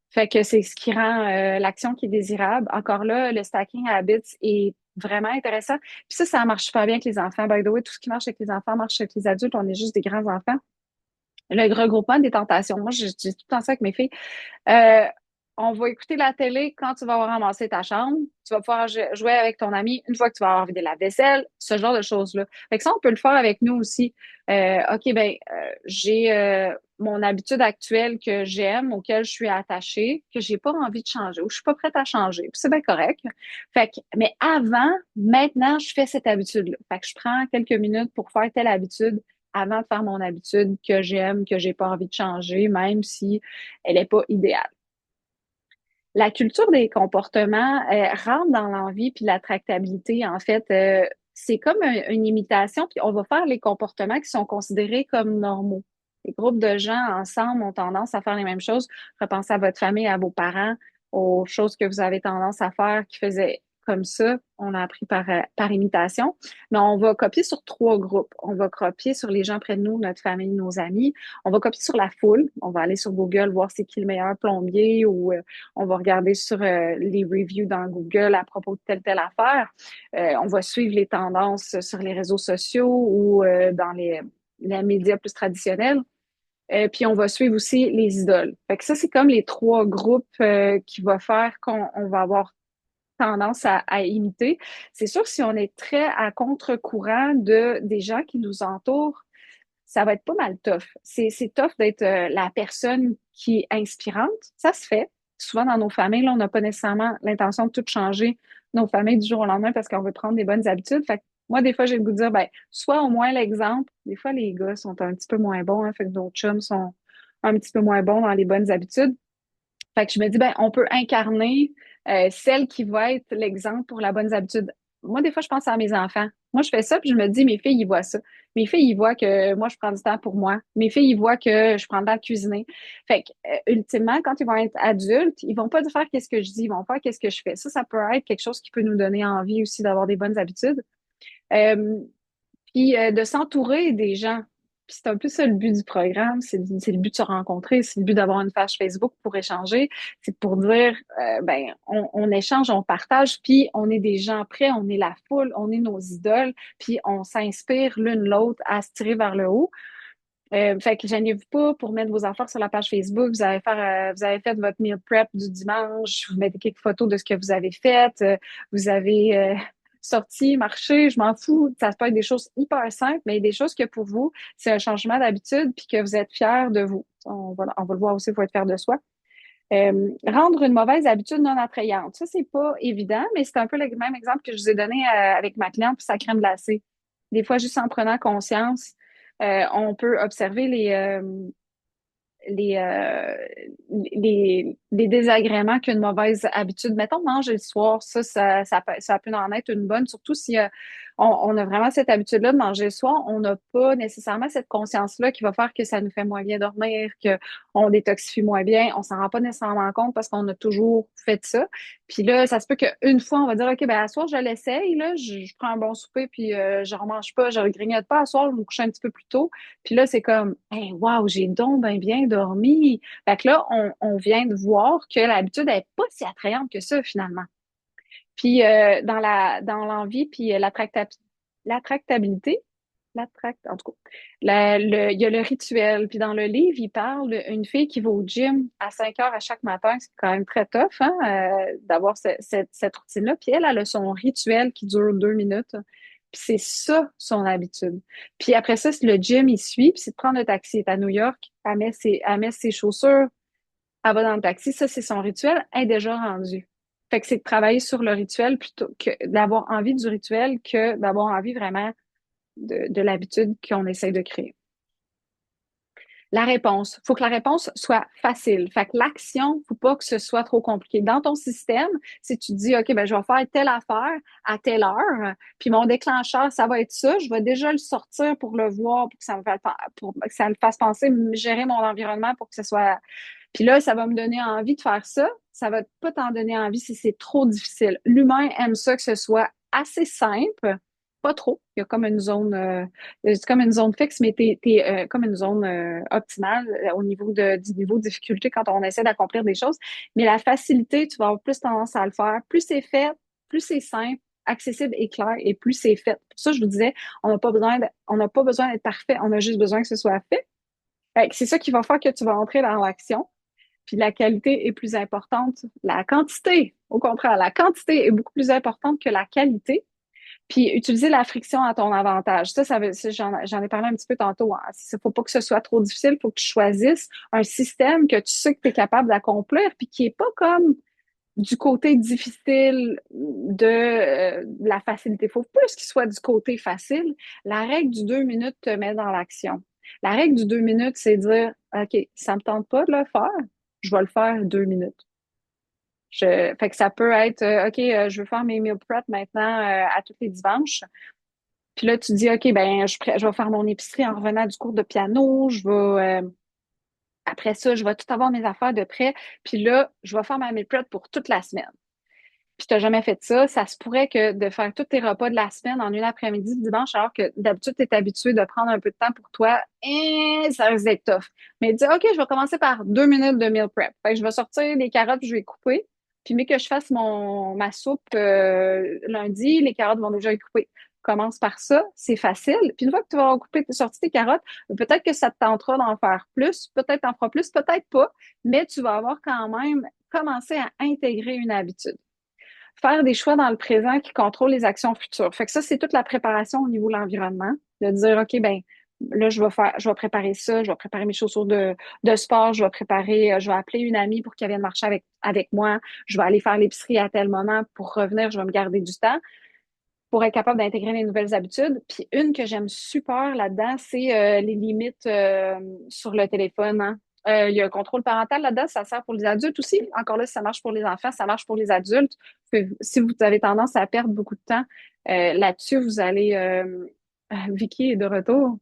Fait que c'est ce qui rend l'action qui est désirable. Encore là, le stacking habits est vraiment intéressant. Puis ça marche super bien avec les enfants. By the way, tout ce qui marche avec les enfants marche avec les adultes. On est juste des grands enfants. Le regroupement des tentations. Moi, j'ai tout le temps ça avec mes filles. Euh, on va écouter la télé quand tu vas avoir ramassé ta chambre. Tu vas pouvoir jouer avec ton ami une fois que tu vas avoir vidé la vaisselle, ce genre de choses-là. Fait que ça, on peut le faire avec nous aussi. OK, ben, j'ai mon habitude actuelle que j'aime, auquel je suis attachée, que j'ai pas envie de changer ou je suis pas prête à changer. Puis c'est bien correct. Fait que, mais avant, maintenant, je fais cette habitude-là. Fait que je prends quelques minutes pour faire telle habitude avant de faire mon habitude que j'aime, que j'ai pas envie de changer, même si elle est pas idéale. La culture des comportements rentre dans l'envie puis la tractabilité. En fait, c'est comme une imitation, puis on va faire les comportements qui sont considérés comme normaux. Les groupes de gens ensemble ont tendance à faire les mêmes choses. Repensez à votre famille, à vos parents, aux choses que vous avez tendance à faire qui faisaient comme ça. On a appris par imitation. Mais on va copier sur 3 groupes. On va copier sur les gens près de nous, notre famille, nos amis. On va copier sur la foule. On va aller sur Google voir c'est qui le meilleur plombier ou on va regarder sur les reviews dans Google à propos de telle affaire. On va suivre les tendances sur les réseaux sociaux ou dans les médias plus traditionnels. Puis on va suivre aussi les idoles. Fait que ça, c'est comme les 3 groupes qui vont faire qu'on va avoir tendance à imiter. C'est sûr que si on est très à contre-courant des gens qui nous entourent, ça va être pas mal tough. C'est tough d'être la personne qui est inspirante. Ça se fait. Souvent dans nos familles, là, on n'a pas nécessairement l'intention de tout changer nos familles du jour au lendemain parce qu'on veut prendre des bonnes habitudes. Fait que moi, des fois, j'ai le goût de dire, ben, soit au moins l'exemple. Des fois, les gars sont un petit peu moins bons, hein, fait que nos chums sont un petit peu moins bons dans les bonnes habitudes. Fait que je me dis, ben, on peut incarner celle qui va être l'exemple pour la bonne habitude. Moi, des fois, je pense à mes enfants. Moi, je fais ça, puis je me dis, mes filles, ils voient ça. Mes filles, ils voient que moi, je prends du temps pour moi. Mes filles, ils voient que je prends le temps de cuisiner. Fait que, ultimement, quand ils vont être adultes, ils vont pas faire qu'est-ce que je dis, ils vont faire qu'est-ce que je fais. Ça peut être quelque chose qui peut nous donner envie aussi d'avoir des bonnes habitudes. Euh, Puis de s'entourer des gens. Puis c'est un peu ça le but du programme, c'est le but de se rencontrer, c'est le but d'avoir une page Facebook pour échanger, c'est pour dire, ben, on échange, on partage, puis on est des gens prêts, on est la foule, on est nos idoles, puis on s'inspire l'une l'autre à se tirer vers le haut. Fait que gênez-vous pas pour mettre vos affaires sur la page Facebook. Vous avez fait votre meal prep du dimanche. Vous mettez quelques photos de ce que vous avez fait. Vous avez sorti, marché. Je m'en fous. Ça peut être des choses hyper simples, mais des choses que pour vous, c'est un changement d'habitude puis que vous êtes fiers de vous. On va le voir aussi, il faut être fier de soi. Rendre une mauvaise habitude non attrayante. Ça, c'est pas évident, mais c'est un peu le même exemple que je vous ai donné avec ma cliente pour sa crème glacée. Des fois, juste en prenant conscience, on peut observer les, euh, les désagréments qu'une mauvaise habitude. Mettons, manger le soir, ça peut en être une bonne, surtout si on a vraiment cette habitude-là de manger le soir. On n'a pas nécessairement cette conscience-là qui va faire que ça nous fait moins bien dormir, qu'on détoxifie moins bien. On s'en rend pas nécessairement compte parce qu'on a toujours fait ça. Puis là, ça se peut qu'une fois, on va dire, OK, ben à soir, je l'essaye, là, je prends un bon souper, puis je ne mange pas, je ne grignote pas. À soir, je me couche un petit peu plus tôt. Puis là, c'est comme, hey, wow, j'ai donc bien dormi. Fait que là, on vient de voir que l'habitude n'est pas si attrayante que ça, finalement. Puis dans l'envie, puis l'attractabilité, en tout cas, il y a le rituel. Puis dans le livre, il parle d'une fille qui va au gym à 5 heures à chaque matin. C'est quand même très tough, hein, d'avoir cette routine-là. Puis elle a son rituel qui dure 2 minutes. Puis c'est ça, son habitude. Puis après ça, c'est le gym, il suit. Puis c'est de prendre le taxi. Elle est à New York. Elle met ses chaussures. Elle va dans le taxi. Ça, c'est son rituel. Elle est déjà rendue. Fait que c'est de travailler sur le rituel plutôt que d'avoir envie du rituel que d'avoir envie vraiment de l'habitude qu'on essaie de créer. La réponse. Il faut que la réponse soit facile. Fait que l'action, faut pas que ce soit trop compliqué. Dans ton système, si tu dis, OK, ben, je vais faire telle affaire à telle heure, puis mon déclencheur, ça va être ça, je vais déjà le sortir pour le voir, pour que ça me fasse penser, gérer mon environnement pour que ce soit. Puis là, ça va me donner envie de faire ça. Ça va pas t'en donner envie si c'est trop difficile. L'humain aime ça que ce soit assez simple, pas trop. Il y a comme une zone, c'est comme une zone fixe, mais t'es comme une zone optimale au niveau du niveau de difficulté quand on essaie d'accomplir des choses. Mais la facilité, tu vas avoir plus tendance à le faire. Plus c'est fait, plus c'est simple, accessible et clair, et plus c'est fait. Pour ça, je vous disais, on n'a pas besoin d'être parfait, on a juste besoin que ce soit fait. C'est ça qui va faire que tu vas entrer dans l'action. Puis la qualité est plus importante. La quantité, au contraire, la quantité est beaucoup plus importante que la qualité. Puis utiliser la friction à ton avantage. J'en ai parlé un petit peu tantôt. Hein. Il ne faut pas que ce soit trop difficile. Il faut que tu choisisses un système que tu sais que tu es capable d'accomplir, puis qui n'est pas comme du côté difficile de la facilité. Il faut plus qu'il soit du côté facile. La règle du 2 minutes te met dans l'action. La règle du 2 minutes, c'est dire, OK, ça ne me tente pas de le faire, je vais le faire 2 minutes. Fait que ça peut être, OK, je veux faire mes meal prep maintenant à tous les dimanches. Puis là, tu dis, OK, ben, je vais faire mon épicerie en revenant du cours de piano. Après ça, je vais tout avoir mes affaires de prêt. Puis là, je vais faire ma meal prep pour toute la semaine. Puis tu n'as jamais fait ça. Ça se pourrait que de faire tous tes repas de la semaine en une après-midi du dimanche, alors que d'habitude, tu es habitué de prendre un peu de temps pour toi, ça risque d'être tough. Mais dis, OK, je vais commencer par 2 minutes de meal prep. Fait que je vais sortir les carottes, je vais les couper. Puis, mais que je fasse ma soupe lundi, les carottes vont déjà être coupées. Commence par ça, c'est facile. Puis une fois que tu vas avoir sorti tes carottes, peut-être que ça te tentera d'en faire plus, peut-être t'en feras plus, peut-être pas, mais tu vas avoir quand même commencé à intégrer une habitude. faire des choix dans le présent qui contrôlent les actions futures. Fait que ça, c'est toute la préparation au niveau de l'environnement, de dire, OK, ben là, je vais préparer ça, je vais préparer mes chaussures de sport, je vais appeler une amie pour qu'elle vienne marcher avec moi, je vais aller faire l'épicerie à tel moment pour revenir, je vais me garder du temps pour être capable d'intégrer les nouvelles habitudes. Puis une que j'aime super là-dedans, c'est les limites sur le téléphone. Hein. Il y a un contrôle parental là-dedans, ça sert pour les adultes aussi. Encore là, si ça marche pour les enfants, ça marche pour les adultes. Si vous avez tendance à perdre beaucoup de temps là-dessus, vous allez... Vicky est de retour.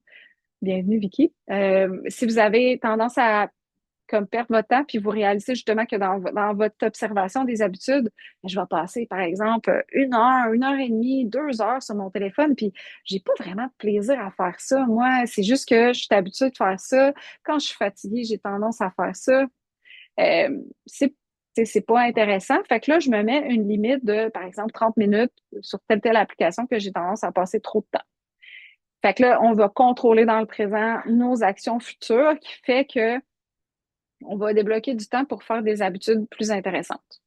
Bienvenue, Vicky. Si vous avez tendance à comme perdre votre temps, puis vous réalisez justement que dans votre observation des habitudes, je vais passer, par exemple, 1 heure et demie, 2 heures sur mon téléphone, puis j'ai pas vraiment de plaisir à faire ça. Moi, c'est juste que je suis habituée de faire ça. Quand je suis fatiguée, j'ai tendance à faire ça. Euh, c'est c'est pas intéressant. Fait que là, je me mets une limite de, par exemple, 30 minutes sur telle application que j'ai tendance à passer trop de temps. Fait que là, on va contrôler dans le présent nos actions futures qui fait que on va débloquer du temps pour faire des habitudes plus intéressantes.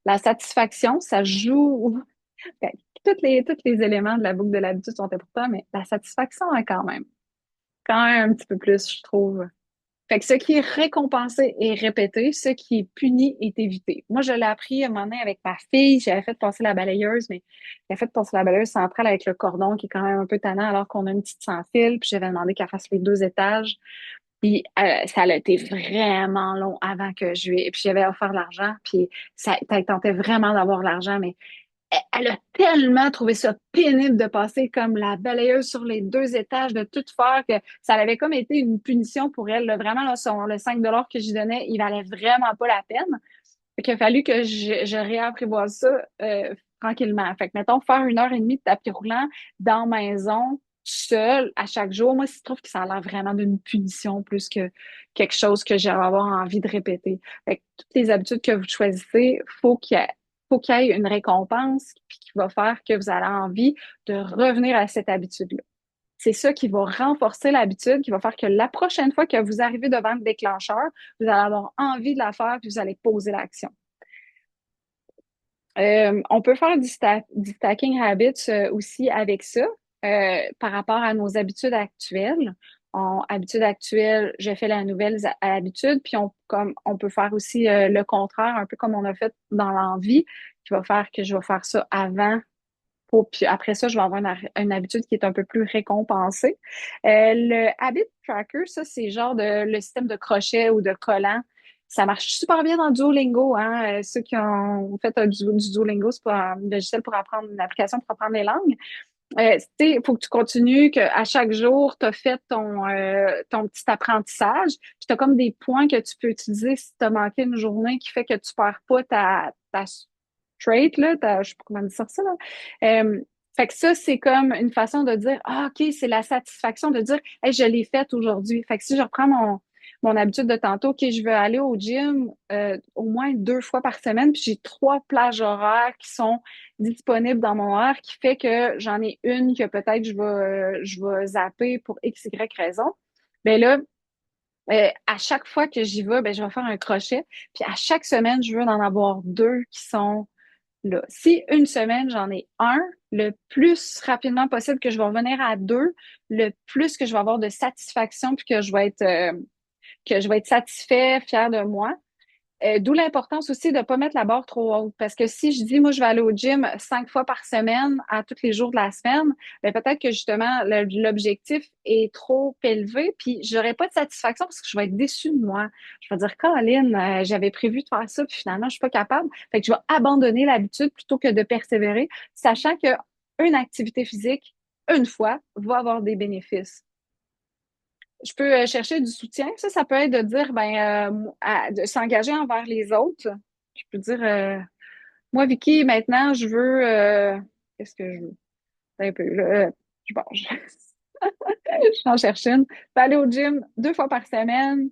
La satisfaction, ça joue. Ben, tous les éléments de la boucle de l'habitude sont importants, mais la satisfaction, hein, quand même un petit peu plus, je trouve. Fait que ce qui est récompensé est répété, ce qui est puni est évité. Moi, je l'ai appris à un moment donné avec ma fille. J'avais fait passer la balayeuse, mais j'avais fait passer la balayeuse centrale avec le cordon qui est quand même un peu tannant alors qu'on a une petite sans fil. Puis j'avais demandé qu'elle fasse les 2 étages. Puis ça a été vraiment long avant que je lui ai... Puis j'avais offert l'argent, puis elle tentait vraiment d'avoir l'argent, mais elle a tellement trouvé ça pénible de passer comme la balayeuse sur les 2 étages, de tout faire, que ça avait comme été une punition pour elle. Là. Vraiment, là, le 5 $ que j'y donnais, il valait vraiment pas la peine. Fait qu'il a fallu que je réapprivoise ça tranquillement. Fait que, mettons, faire 1 heure et demie de tapis roulant dans ma maison, seule, à chaque jour, moi, je trouve que ça a l'air vraiment d'une punition plus que quelque chose que j'ai avoir envie de répéter. Fait que toutes les habitudes que vous choisissez, faut qu'il y ait une récompense puis qui va faire que vous allez envie de revenir à cette habitude-là. C'est ça qui va renforcer l'habitude, qui va faire que la prochaine fois que vous arrivez devant le déclencheur, vous allez avoir envie de la faire, puis vous allez poser l'action. On peut faire du stacking habits aussi avec ça par rapport à nos habitudes actuelles. Habitude actuelle, je fais la nouvelle habitude, puis on peut faire aussi le contraire, un peu comme on a fait dans l'envie, qui va faire que je vais faire ça avant puis après ça, je vais avoir une habitude qui est un peu plus récompensée. Le habit tracker, ça, c'est genre le système de crochet ou de collant. Ça marche super bien dans Duolingo, hein. Ceux qui ont fait du Duolingo, c'est pas un logiciel pour apprendre une application pour apprendre les langues. Il faut que tu continues, qu'à chaque jour, tu as fait ton petit apprentissage. Puis tu as comme des points que tu peux utiliser si tu as manqué une journée qui fait que tu perds pas ta trait, là, je sais pas comment dire ça, là. Fait que ça, c'est comme une façon de dire, ah, OK, c'est la satisfaction de dire, hey, je l'ai faite aujourd'hui. Fait que si je reprends mon habitude de tantôt, OK, je veux aller au gym au moins 2 fois par semaine, puis j'ai 3 plages horaires qui sont disponibles dans mon horaire, qui fait que j'en ai une que peut-être je vais zapper pour X, Y raison. Ben là, à chaque fois que j'y vais, ben, je vais faire un crochet. Puis à chaque semaine, je veux en avoir 2 qui sont là. Si une semaine, j'en ai un, le plus rapidement possible que je vais revenir à 2, le plus que je vais avoir de satisfaction puis que je vais être satisfait, fier de moi. D'où l'importance aussi de ne pas mettre la barre trop haute. Parce que si je dis, moi, je vais aller au gym 5 fois par semaine, à tous les jours de la semaine, ben peut-être que justement, l'objectif est trop élevé, puis j'aurai pas de satisfaction parce que je vais être déçue de moi. Je vais dire, Caroline, j'avais prévu de faire ça, puis finalement, je suis pas capable. Fait que je vais abandonner l'habitude plutôt que de persévérer, sachant que une activité physique, une fois, va avoir des bénéfices. Je peux chercher du soutien. Ça peut être de dire, de s'engager envers les autres. Je peux dire, moi, Vicky, maintenant, je veux, qu'est-ce que je veux? Un peu, là, bon, j'en cherche une. Je peux aller au gym 2 fois par semaine,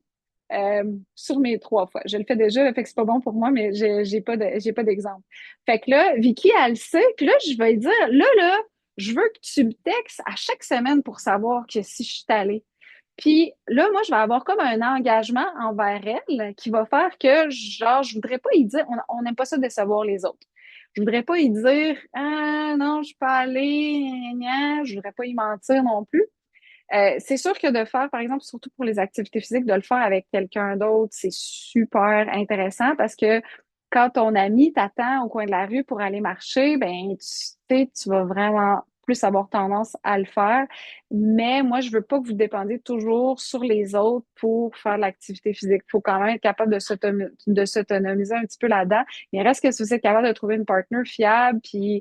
sur mes 3 fois. Je le fais déjà, fait que c'est pas bon pour moi, mais j'ai pas d'exemple. Fait que là, Vicky, elle le sait, puis là, je vais lui dire, là, je veux que tu me textes à chaque semaine pour savoir que si je suis allée. Puis là, moi, je vais avoir comme un engagement envers elle qui va faire que, genre, je voudrais pas y dire, on n'aime pas ça décevoir les autres. Je voudrais pas y dire, ah non, je peux aller, gna, gna, gna. Je voudrais pas y mentir non plus. C'est sûr que de faire, par exemple, surtout pour les activités physiques, de le faire avec quelqu'un d'autre, c'est super intéressant parce que quand ton ami t'attend au coin de la rue pour aller marcher, ben tu sais, tu vas vraiment plus avoir tendance à le faire. Mais moi, je veux pas que vous dépendiez toujours sur les autres pour faire de l'activité physique. Il faut quand même être capable de s'autonomiser un petit peu là-dedans. Mais reste que si vous êtes capable de trouver une partenaire fiable, puis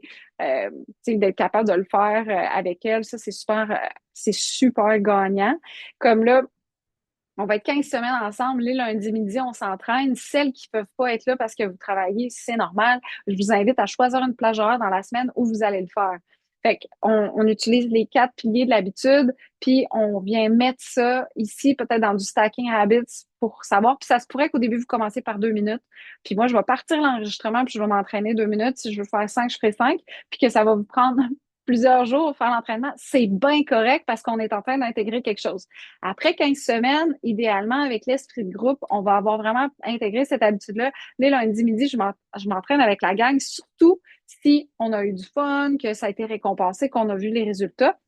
d'être capable de le faire avec elle, ça, c'est super gagnant. Comme là, on va être 15 semaines ensemble. Les lundis midi, on s'entraîne. Celles qui peuvent pas être là parce que vous travaillez, c'est normal. Je vous invite à choisir une plage horaire dans la semaine où vous allez le faire. Fait qu'on utilise les 4 piliers de l'habitude, puis on vient mettre ça ici, peut-être dans du stacking habits pour savoir. Puis ça se pourrait qu'au début, vous commencez par 2 minutes. Puis moi, je vais partir l'enregistrement, puis je vais m'entraîner 2 minutes. Si je veux faire 5, je ferai 5. Puis que ça va vous prendre plusieurs jours pour faire l'entraînement. C'est bien correct parce qu'on est en train d'intégrer quelque chose. Après 15 semaines, idéalement, avec l'esprit de groupe, on va avoir vraiment intégré cette habitude-là. Les lundis midi, je m'entraîne avec la gang, surtout si on a eu du fun, que ça a été récompensé, qu'on a vu les résultats.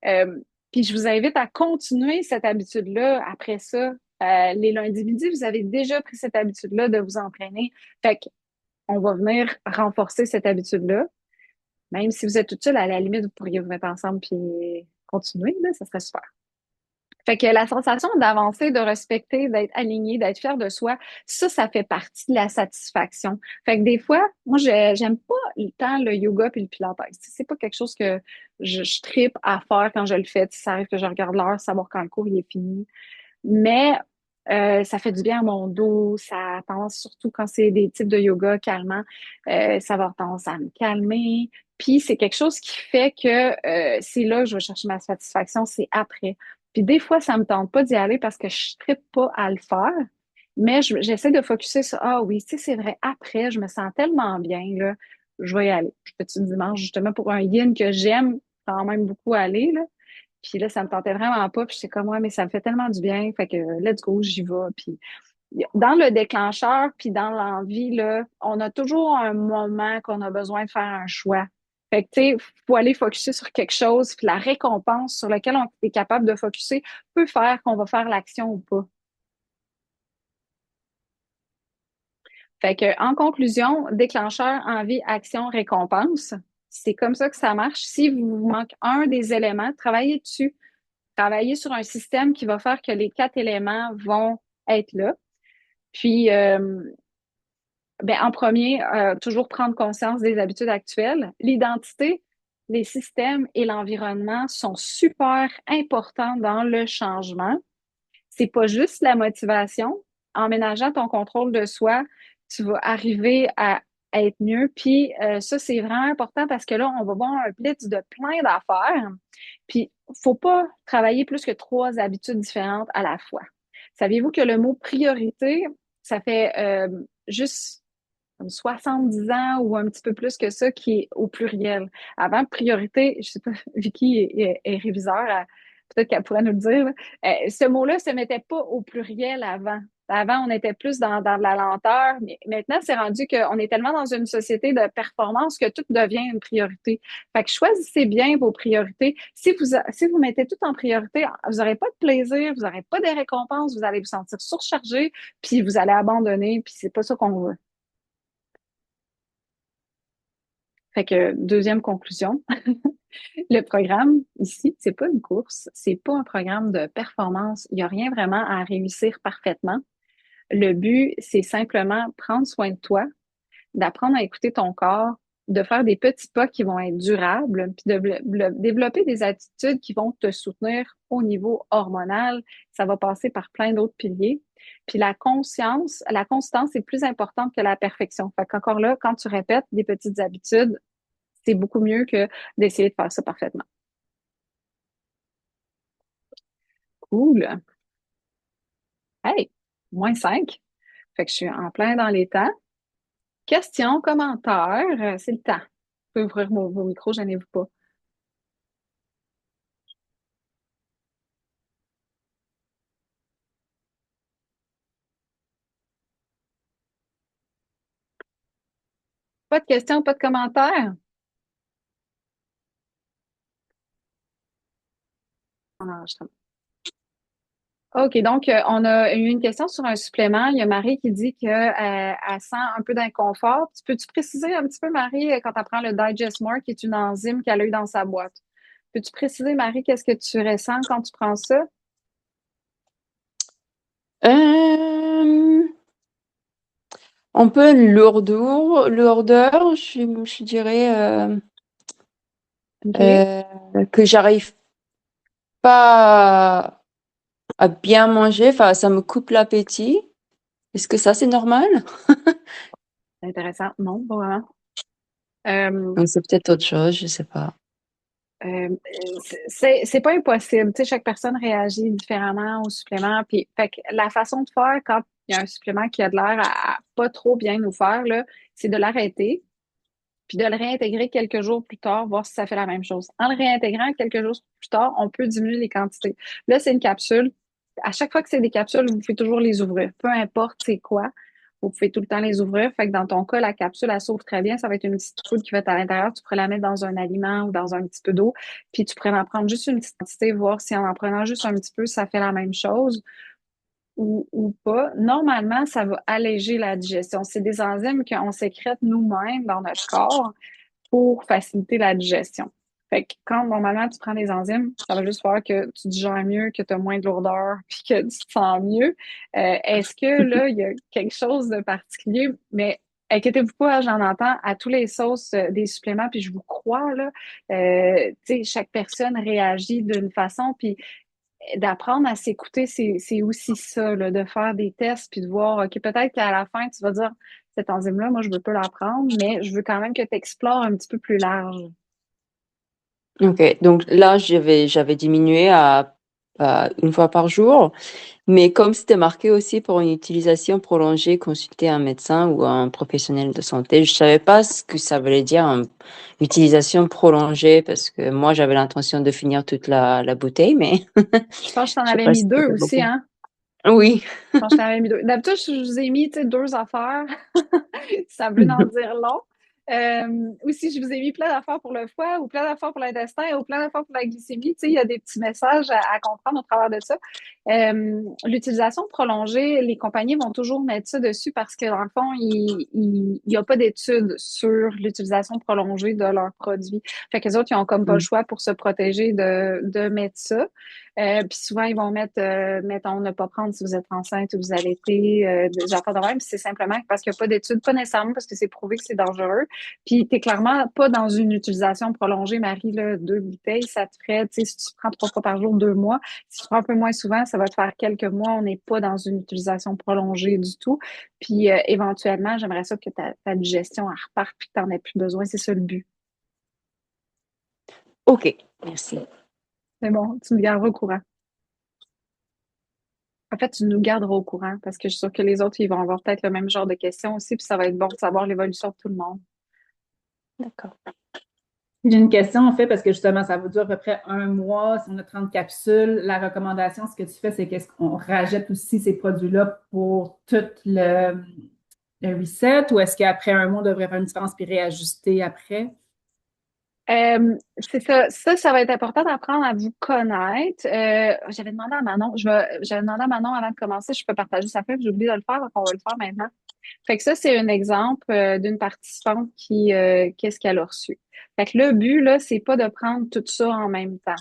Euh, Puis je vous invite à continuer cette habitude-là après ça. Les lundis midi, vous avez déjà pris cette habitude-là de vous entraîner. Fait qu'on va venir renforcer cette habitude-là. Même si vous êtes toute seule, à la limite, vous pourriez vous mettre ensemble puis continuer, là, ça serait super. Fait que la sensation d'avancer, de respecter, d'être aligné, d'être fier de soi, ça fait partie de la satisfaction. Fait que des fois, moi, j'aime pas tant le yoga puis le pilates. C'est pas quelque chose que je tripe à faire quand je le fais. Ça arrive que je regarde l'heure, savoir quand le cours il est fini. Mais ça fait du bien à mon dos. Ça a tendance, surtout quand c'est des types de yoga calmants, ça va avoir tendance à me calmer. Puis c'est quelque chose qui fait que c'est là que je vais chercher ma satisfaction, c'est après. Puis des fois, ça me tente pas d'y aller parce que je ne pas à le faire. Mais j'essaie de focuser sur, ah oui, tu sais, c'est vrai, après, je me sens tellement bien, là, je vais y aller. Je fais-tu dimanche, justement, pour un yin que j'aime quand même beaucoup aller, là. Puis là, ça me tentait vraiment pas. Puis j'étais comme, ouais, mais ça me fait tellement du bien. Fait que, let's go, j'y vais. Puis dans le déclencheur, puis dans l'envie, là, on a toujours un moment qu'on a besoin de faire un choix. Fait que, tu sais, faut aller focuser sur quelque chose, puis la récompense sur laquelle on est capable de focuser peut faire qu'on va faire l'action ou pas. Fait que, en conclusion, déclencheur, envie, action, récompense. C'est comme ça que ça marche. Si vous manque un des éléments, travaillez dessus. Travailler sur un système qui va faire que les 4 éléments vont être là. Puis, ben, en premier, toujours prendre conscience des habitudes actuelles. L'identité, les systèmes et l'environnement sont super importants dans le changement. C'est pas juste la motivation. En ménageant ton contrôle de soi, tu vas arriver à être mieux. Puis ça, c'est vraiment important parce que là, on va voir un blitz de plein d'affaires. Puis, faut pas travailler plus que 3 habitudes différentes à la fois. Saviez-vous que le mot priorité, ça fait juste comme 70 ans ou un petit peu plus que ça qui est au pluriel. Avant, priorité, je sais pas, Vicky est réviseur, peut-être qu'elle pourrait nous le dire. Ce mot-là se mettait pas au pluriel avant. Avant, on était plus dans de la lenteur, mais maintenant, c'est rendu qu'on est tellement dans une société de performance que tout devient une priorité. Fait que choisissez bien vos priorités. Si vous mettez tout en priorité, vous n'aurez pas de plaisir, vous n'aurez pas de récompenses, vous allez vous sentir surchargé, puis vous allez abandonner, puis c'est pas ça qu'on veut. Fait que deuxième conclusion, le programme ici, c'est pas une course, c'est pas un programme de performance. Il y a rien vraiment à réussir parfaitement. Le but, c'est simplement prendre soin de toi, d'apprendre à écouter ton corps, de faire des petits pas qui vont être durables, puis de développer des attitudes qui vont te soutenir au niveau hormonal. Ça va passer par plein d'autres piliers. Puis la conscience, la constance est plus importante que la perfection. Fait qu'encore là, quand tu répètes des petites habitudes, c'est beaucoup mieux que d'essayer de faire ça parfaitement. Cool. Hey, -5. Fait que je suis en plein dans les temps. Questions, commentaires, c'est le temps. Vous pouvez ouvrir vos micros, gênez-vous pas. Pas de questions, pas de commentaires? On enregistre. OK, donc on a eu une question sur un supplément. Il y a Marie qui dit qu'elle elle sent un peu d'inconfort. Peux-tu préciser un petit peu, Marie, quand elle prend le Digest More, qui est une enzyme qu'elle a eu dans sa boîte? Peux-tu préciser, Marie, qu'est-ce que tu ressens quand tu prends ça? Euh, un peu lourdeur, je dirais OK. euh, que j'arrive pas à bien manger, enfin ça me coupe l'appétit. Est-ce que ça c'est normal? C'est intéressant. Non, pas vraiment. Euh, Donc c'est peut-être autre chose, je sais pas. c'est pas impossible. Tu sais, chaque personne réagit différemment au supplément. Puis, fait que la façon de faire quand il y a un supplément qui a de l'air à pas trop bien nous faire, là, c'est de l'arrêter, puis de le réintégrer quelques jours plus tard, voir si ça fait la même chose. En le réintégrant quelques jours plus tard, on peut diminuer les quantités. Là, c'est une capsule. À chaque fois que c'est des capsules, vous pouvez toujours les ouvrir. Peu importe c'est quoi, vous pouvez tout le temps les ouvrir. Fait que dans ton cas, la capsule, elle s'ouvre très bien. Ça va être une petite poudre qui va être à l'intérieur. Tu pourrais la mettre dans un aliment ou dans un petit peu d'eau. Puis tu pourrais en prendre juste une petite quantité, voir si en prenant juste un petit peu, ça fait la même chose ou pas. Normalement, ça va alléger la digestion. C'est des enzymes qu'on sécrète nous-mêmes dans notre corps pour faciliter la digestion. Fait que quand normalement tu prends des enzymes, ça va juste faire que tu digères mieux, que tu as moins de lourdeur, puis que tu te sens mieux. Est-ce que là, il y a quelque chose de particulier? Mais inquiétez-vous pas, j'en entends à tous les sauces des suppléments, puis je vous crois, là. Tu sais, chaque personne réagit d'une façon, puis d'apprendre à s'écouter, c'est aussi ça, là, de faire des tests, puis de voir, OK, peut-être qu'à la fin, tu vas dire, cette enzyme-là, moi, je veux pas la prendre, mais je veux quand même que tu explores un petit peu plus large. Ok, donc là j'avais diminué à une fois par jour, mais comme c'était marqué aussi pour une utilisation prolongée, consulter un médecin ou un professionnel de santé, je savais pas ce que ça voulait dire utilisation prolongée parce que moi j'avais l'intention de finir toute la bouteille, mais Je pense que je t'en je sais avais pas mis si deux c'était aussi, beaucoup. hein? Oui. Je pense que je t'en avais mis deux. D'habitude, je vous ai mis, tu sais, deux affaires. Ça veut en dire long. Ou si je vous ai mis plein d'affaires pour le foie, ou plein d'affaires pour l'intestin, ou plein d'affaires pour la glycémie, tu sais, il y a des petits messages à comprendre au travers de ça. L'utilisation prolongée, les compagnies vont toujours mettre ça dessus parce que, dans le fond, il y a pas d'études sur l'utilisation prolongée de leurs produits. Fait que les autres, ils ont comme pas le choix pour se protéger de mettre ça. Puis souvent, ils vont mettre, mettons, ne pas prendre si vous êtes enceinte ou vous allaitez, des affaires de même. Puis c'est simplement parce qu'il n'y a pas d'études, pas nécessairement parce que c'est prouvé que c'est dangereux. Puis t'es clairement pas dans une utilisation prolongée, Marie, là, deux bouteilles, ça te ferait, tu sais, si tu prends 3 fois par jour, 2 mois. Si tu prends un peu moins souvent, ça va te faire quelques mois. On n'est pas dans une utilisation prolongée du tout. Puis éventuellement, j'aimerais ça que ta digestion elle reparte puis que tu n'en aies plus besoin. C'est ça le but. Ok, merci. Mais bon, tu me garderas au courant. En fait, tu nous garderas au courant parce que je suis sûre que les autres, ils vont avoir peut-être le même genre de questions aussi, puis ça va être bon de savoir l'évolution de tout le monde. D'accord. J'ai une question, en fait, parce que justement, ça vous dure à peu près un mois. Si on a 30 capsules, la recommandation, ce que tu fais, c'est qu'est-ce qu'on rajette aussi ces produits-là pour tout le reset ou est-ce qu'après un mois, on devrait faire une différence puis réajuster après? C'est ça. Ça va être important d'apprendre à vous connaître. J'avais demandé à Manon, j'avais demandé à Manon avant de commencer, je peux partager sa feuille, j'ai oublié de le faire, donc on va le faire maintenant. Fait que ça, c'est un exemple d'une participante qui, qu'est-ce qu'elle a reçu. Fait que le but, là, c'est pas de prendre tout ça en même temps.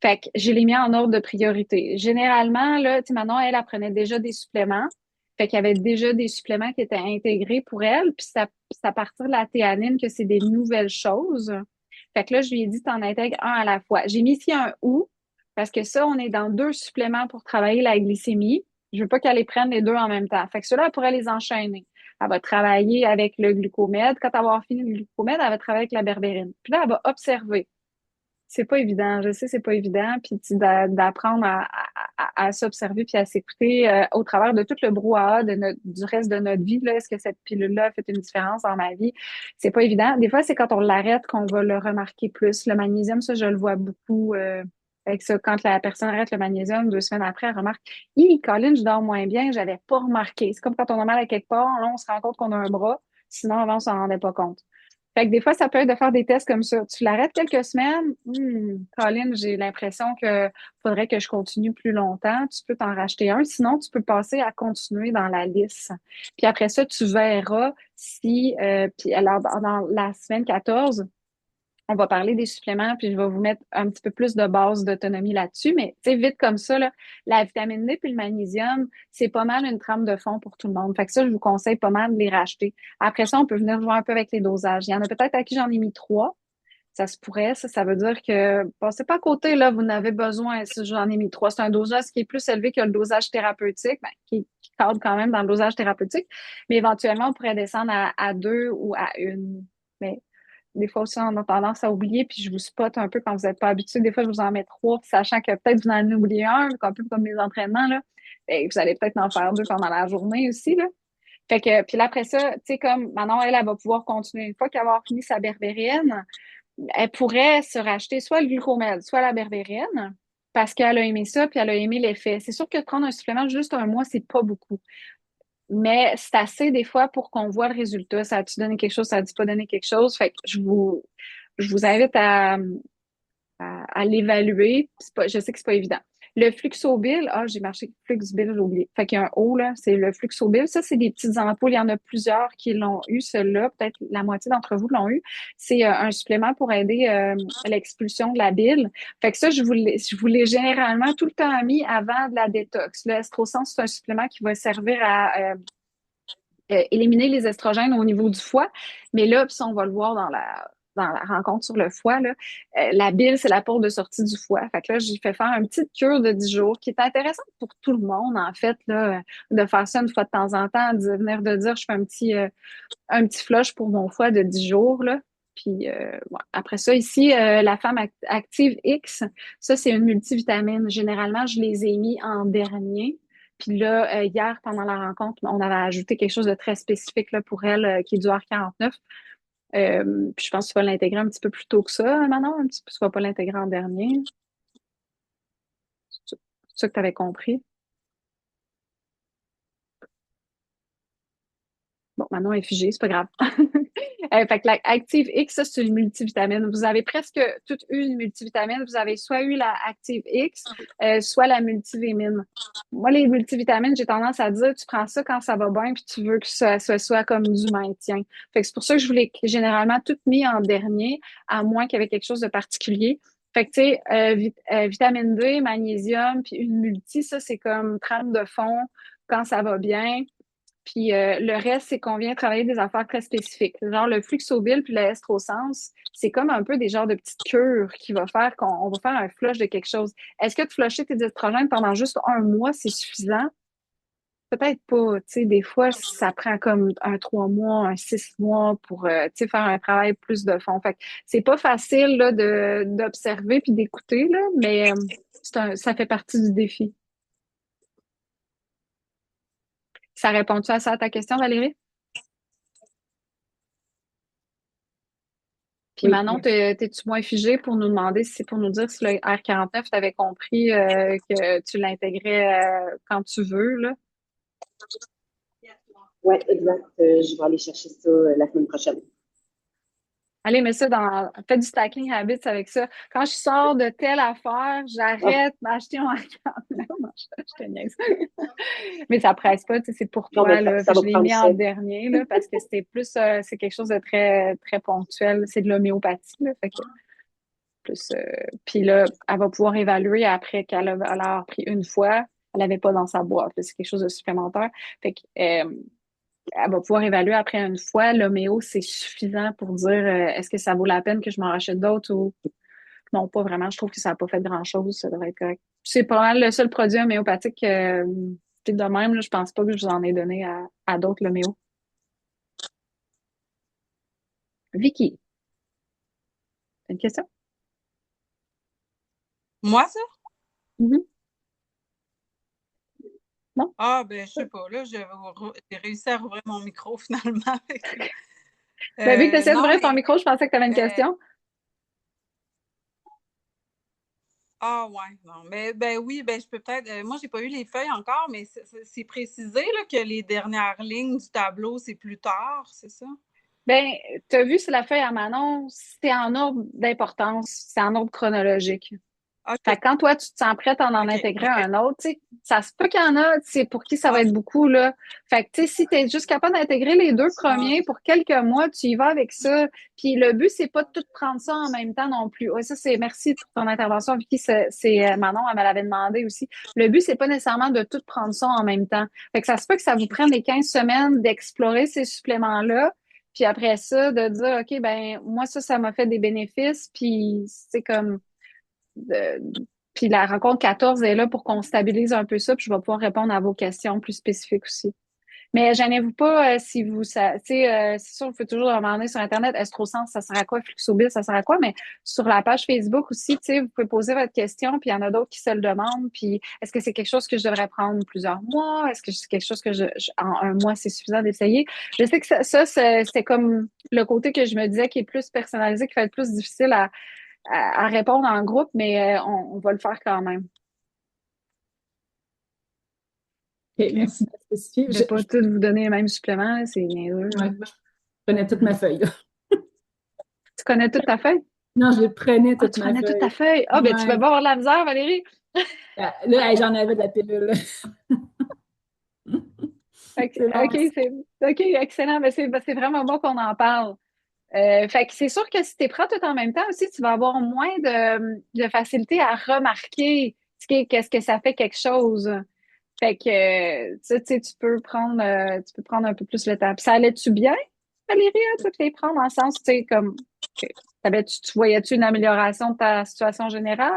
Fait que je l'ai mis en ordre de priorité. Généralement, là, tu sais, Manon, elle apprenait déjà des suppléments. Fait qu'il y avait déjà des suppléments qui étaient intégrés pour elle. Puis c'est à partir de la théanine que c'est des nouvelles choses. Fait que là, je lui ai dit, t'en intègres un à la fois. J'ai mis ici un ou, parce que ça, on est dans deux suppléments pour travailler la glycémie. Je veux pas qu'elle les prenne les deux en même temps. Fait que cela, elle pourrait les enchaîner. Elle va travailler avec le glucomède. Quand elle va avoir fini le glucomède, elle va travailler avec la berbérine. Puis là, elle va observer. C'est pas évident, je sais, c'est pas évident, puis d'apprendre à s'observer puis à s'écouter au travers de tout le brouhaha du reste de notre vie. Là, est-ce que cette pilule-là a fait une différence dans ma vie? C'est pas évident. Des fois, c'est quand on l'arrête qu'on va le remarquer plus. Le magnésium, ça, je le vois beaucoup avec ça. Quand la personne arrête le magnésium, 2 semaines après, elle remarque, Colin, je dors moins bien, j'avais pas remarqué. C'est comme quand on a mal à quelque part, là, on se rend compte qu'on a un bras. Sinon, avant, on s'en rendait pas compte. Fait que des fois, ça peut être de faire des tests comme ça. Tu l'arrêtes quelques semaines, Colin, j'ai l'impression que faudrait que je continue plus longtemps. Tu peux t'en racheter un. Sinon, tu peux passer à continuer dans la liste. Puis après ça, tu verras si, puis alors, dans la semaine 14, on va parler des suppléments, puis je vais vous mettre un petit peu plus de base d'autonomie là-dessus. Mais tu sais, vite comme ça, là, la vitamine D puis le magnésium, c'est pas mal une trame de fond pour tout le monde. Fait que ça, je vous conseille pas mal de les racheter. Après ça, on peut venir jouer un peu avec les dosages. Il y en a peut-être à qui j'en ai mis 3. Ça se pourrait, ça veut dire que passez pas à côté, là, vous en avez besoin. Si j'en ai mis 3, c'est un dosage qui est plus élevé que le dosage thérapeutique, ben, qui cadre quand même dans le dosage thérapeutique. Mais éventuellement, on pourrait descendre à 2 ou à 1. Mais des fois aussi, on a tendance à oublier, puis je vous spot un peu quand vous n'êtes pas habitué. Des fois, je vous en mets 3, puis sachant que peut-être vous en oubliez un, un peu comme mes entraînements, là. Ben, vous allez peut-être en faire 2 pendant la journée aussi, là. Fait que, puis là, après ça, tu sais, comme maintenant, elle va pouvoir continuer. Une fois qu'elle va avoir fini sa berbérine, elle pourrait se racheter soit le glucomède, soit la berbérine, parce qu'elle a aimé ça, puis elle a aimé l'effet. C'est sûr que de prendre un supplément juste un mois, c'est pas beaucoup. Mais c'est assez des fois pour qu'on voit le résultat. Ça a-tu donné quelque chose, ça a-tu pas donné quelque chose? Fait que je vous invite à l'évaluer. Je sais que c'est pas évident. Le Fluxobil, j'ai marqué Fluxbil, j'ai oublié. Fait qu'il y a un O, là, c'est le Fluxobil. Ça, c'est des petites ampoules. Il y en a plusieurs qui l'ont eu, ceux-là. Peut-être la moitié d'entre vous l'ont eu. C'est un supplément pour aider l'expulsion de la bile. Fait que ça, je vous l'ai généralement tout le temps mis avant de la détox. Le Estrosen, c'est un supplément qui va servir à éliminer les estrogènes au niveau du foie. Mais là, puis ça, on va le voir dans la rencontre sur le foie, là, la bile, c'est la porte de sortie du foie. Fait que là, j'ai fait faire une petite cure de 10 jours qui est intéressante pour tout le monde, en fait, là, de faire ça une fois de temps en temps, de venir de dire, je fais un petit flush pour mon foie de 10 jours, là. Puis ouais. Après ça, ici, la femme active X, ça, c'est une multivitamine. Généralement, je les ai mis en dernier. Puis là, hier, pendant la rencontre, on avait ajouté quelque chose de très spécifique là, pour elle, qui est du R49. Puis je pense que tu vas l'intégrer un petit peu plus tôt que ça, Manon, un petit peu, tu vas pas l'intégrer en dernier. C'est ça que tu avais compris. Bon, Manon est figée, c'est pas grave. Fait que la Active X, ça, c'est une multivitamine. Vous avez presque toute eu une multivitamine. Vous avez soit eu la Active X, soit la multivitamine. Moi, les multivitamines, j'ai tendance à dire, tu prends ça quand ça va bien, puis tu veux que ça soit comme du maintien. Fait que c'est pour ça que je voulais généralement tout mis en dernier, à moins qu'il y avait quelque chose de particulier. Fait que, tu sais, vitamine D, magnésium, puis une multi, ça, c'est comme trame de fond quand ça va bien. Puis le reste, c'est qu'on vient travailler des affaires très spécifiques. Genre le Fluxobil puis le Estrosense, c'est comme un peu des genres de petites cures qui va faire qu'on va faire un flush de quelque chose. Est-ce que de flusher tes estrogènes pendant juste un mois, c'est suffisant? Peut-être pas. Tu sais, des fois, ça prend comme un 3 mois, un 6 mois pour tu sais, faire un travail plus de fond. Fait que c'est pas facile là, d'observer puis d'écouter, là, mais ça fait partie du défi. Ça répond-tu à ça à ta question, Valérie? Puis Oui, Manon, t'es-tu moins figé pour nous demander si c'est pour nous dire si le R49, tu avais compris que tu l'intégrais quand tu veux, là? Oui, exact. Je vais aller chercher ça la semaine prochaine. Allez, mets ça fais du stacking habits avec ça. Quand je sors de telle affaire, j'arrête d'acheter mon R49. Non, je te niaise. Mais ça presse pas, tu sais, c'est pour Non, toi, mais là. ça va Je l'ai prendre mis en ça. dernier, là, parce que c'était plus, c'est quelque chose de très, très ponctuel. C'est de l'homéopathie, là. Fait que plus, puis là, elle va pouvoir évaluer après qu'elle a pris une fois. Elle n'avait pas dans sa boîte. C'est quelque chose de supplémentaire. Fait que, elle va pouvoir évaluer après une fois. L'homéo, c'est suffisant pour dire est-ce que ça vaut la peine que je m'en rachète d'autres ou non, pas vraiment. Je trouve que ça n'a pas fait grand-chose. Ça devrait être correct. C'est pas mal le seul produit homéopathique puis de même, là, je pense pas que je vous en ai donné à d'autres l'homéo. Vicky, t'as une question? Moi, ça? Mhm. Non? Ah, ben, je sais pas. Là, j'ai réussi à rouvrir mon micro finalement. Ben, vu que tu essaies Non, d'ouvrir ton mais micro, je pensais que tu avais une euh, question. Ah ouais, non, mais ben oui, ben je peux peut-être. Moi, j'ai pas eu les feuilles encore, mais c'est précisé là, que les dernières lignes du tableau, c'est plus tard, c'est ça? Ben, tu as vu sur la feuille à Manon, c'est en ordre d'importance, c'est en ordre chronologique. Fait OK, que quand toi, tu te sens prête à en OK, intégrer parfait. un autre, tu sais, ça se peut qu'il y en a, c'est pour qui ça va Ah, être beaucoup, là. Fait que, tu sais, si tu es juste capable d'intégrer les deux ah, premiers pour quelques mois, tu y vas avec ça. Puis le but, c'est pas de tout prendre ça en même temps non plus. Ouais, ça, c'est merci pour ton intervention, Vicky. Manon, elle me l'avait demandé aussi. Le but, c'est pas nécessairement de tout prendre ça en même temps. Fait que ça se peut que ça vous prenne les 15 semaines d'explorer ces suppléments-là. Puis après ça, de dire, OK, ben, moi, ça m'a fait des bénéfices. Puis c'est comme, de- puis la rencontre 14 est là pour qu'on stabilise un peu ça, puis je vais pouvoir répondre à vos questions plus spécifiques aussi. Mais gênez-vous pas si vous, ça, tu sais, c'est sûr, vous pouvez toujours demander sur Internet, Estrosens, ça sert à quoi? Fluxobil, ça sert à quoi? Mais sur la page Facebook aussi, tu sais, vous pouvez poser votre question, puis il y en a d'autres qui se le demandent. Puis est-ce que c'est quelque chose que je devrais prendre plusieurs mois? Est-ce que c'est quelque chose que en un mois, c'est suffisant d'essayer? Je sais que c'était comme le côté que je me disais qui est plus personnalisé, qui va être plus difficile à répondre en groupe, mais on va le faire quand même. OK, OK. merci de spécifier. Je ne vais pas tous vous donner les mêmes suppléments, là, c'est niaiseux. Ouais, moi, je prenais toute ma feuille, là. Tu connais toute ta feuille? Non, je prenais Ah, toute tu ma prenais toute ta feuille. feuille. Ah, ben tu vas Ouais. pas avoir de la misère, Valérie. Là, hey, j'en avais de la pilule. OK, C'est bon. OK, excellent. Ben, c'est vraiment bon qu'on en parle. Fait que c'est sûr que si tu es prêt tout en même temps aussi, tu vas avoir moins de facilité à remarquer qu'est-ce que ça fait quelque chose. Fait que tu sais, tu peux prendre un peu plus le temps. Puis ça allait-tu bien, Valérie, hein, toutes les prendre en sens, tu sais, comme tu voyais-tu une amélioration de ta situation générale?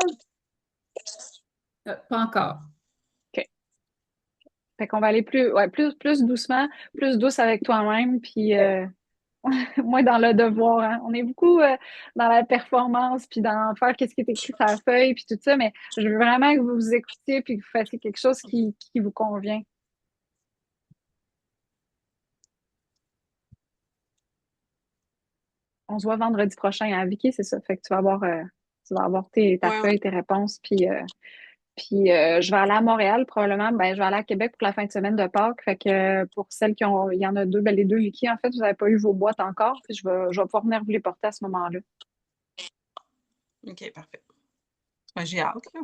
Pas encore. OK. Fait qu'on va aller plus doucement, plus douce avec toi-même, puis moins dans le devoir, hein. On est beaucoup dans la performance, puis dans faire qu'est-ce qui est écrit sur la feuille, puis tout ça, mais je veux vraiment que vous vous écoutiez, puis que vous fassiez quelque chose qui vous convient. On se voit vendredi prochain à Vicky, c'est ça. Fait que tu vas avoir ta ouais, ouais. feuille, tes réponses, puis je vais aller à Montréal probablement. Ben, je vais aller à Québec pour la fin de semaine de Pâques. Fait que pour celles il y en a deux, ben les deux Vicky, en fait, vous n'avez pas eu vos boîtes encore, puis je vais pouvoir venir vous les porter à ce moment-là. OK, parfait. Ben, j'ai hâte, là.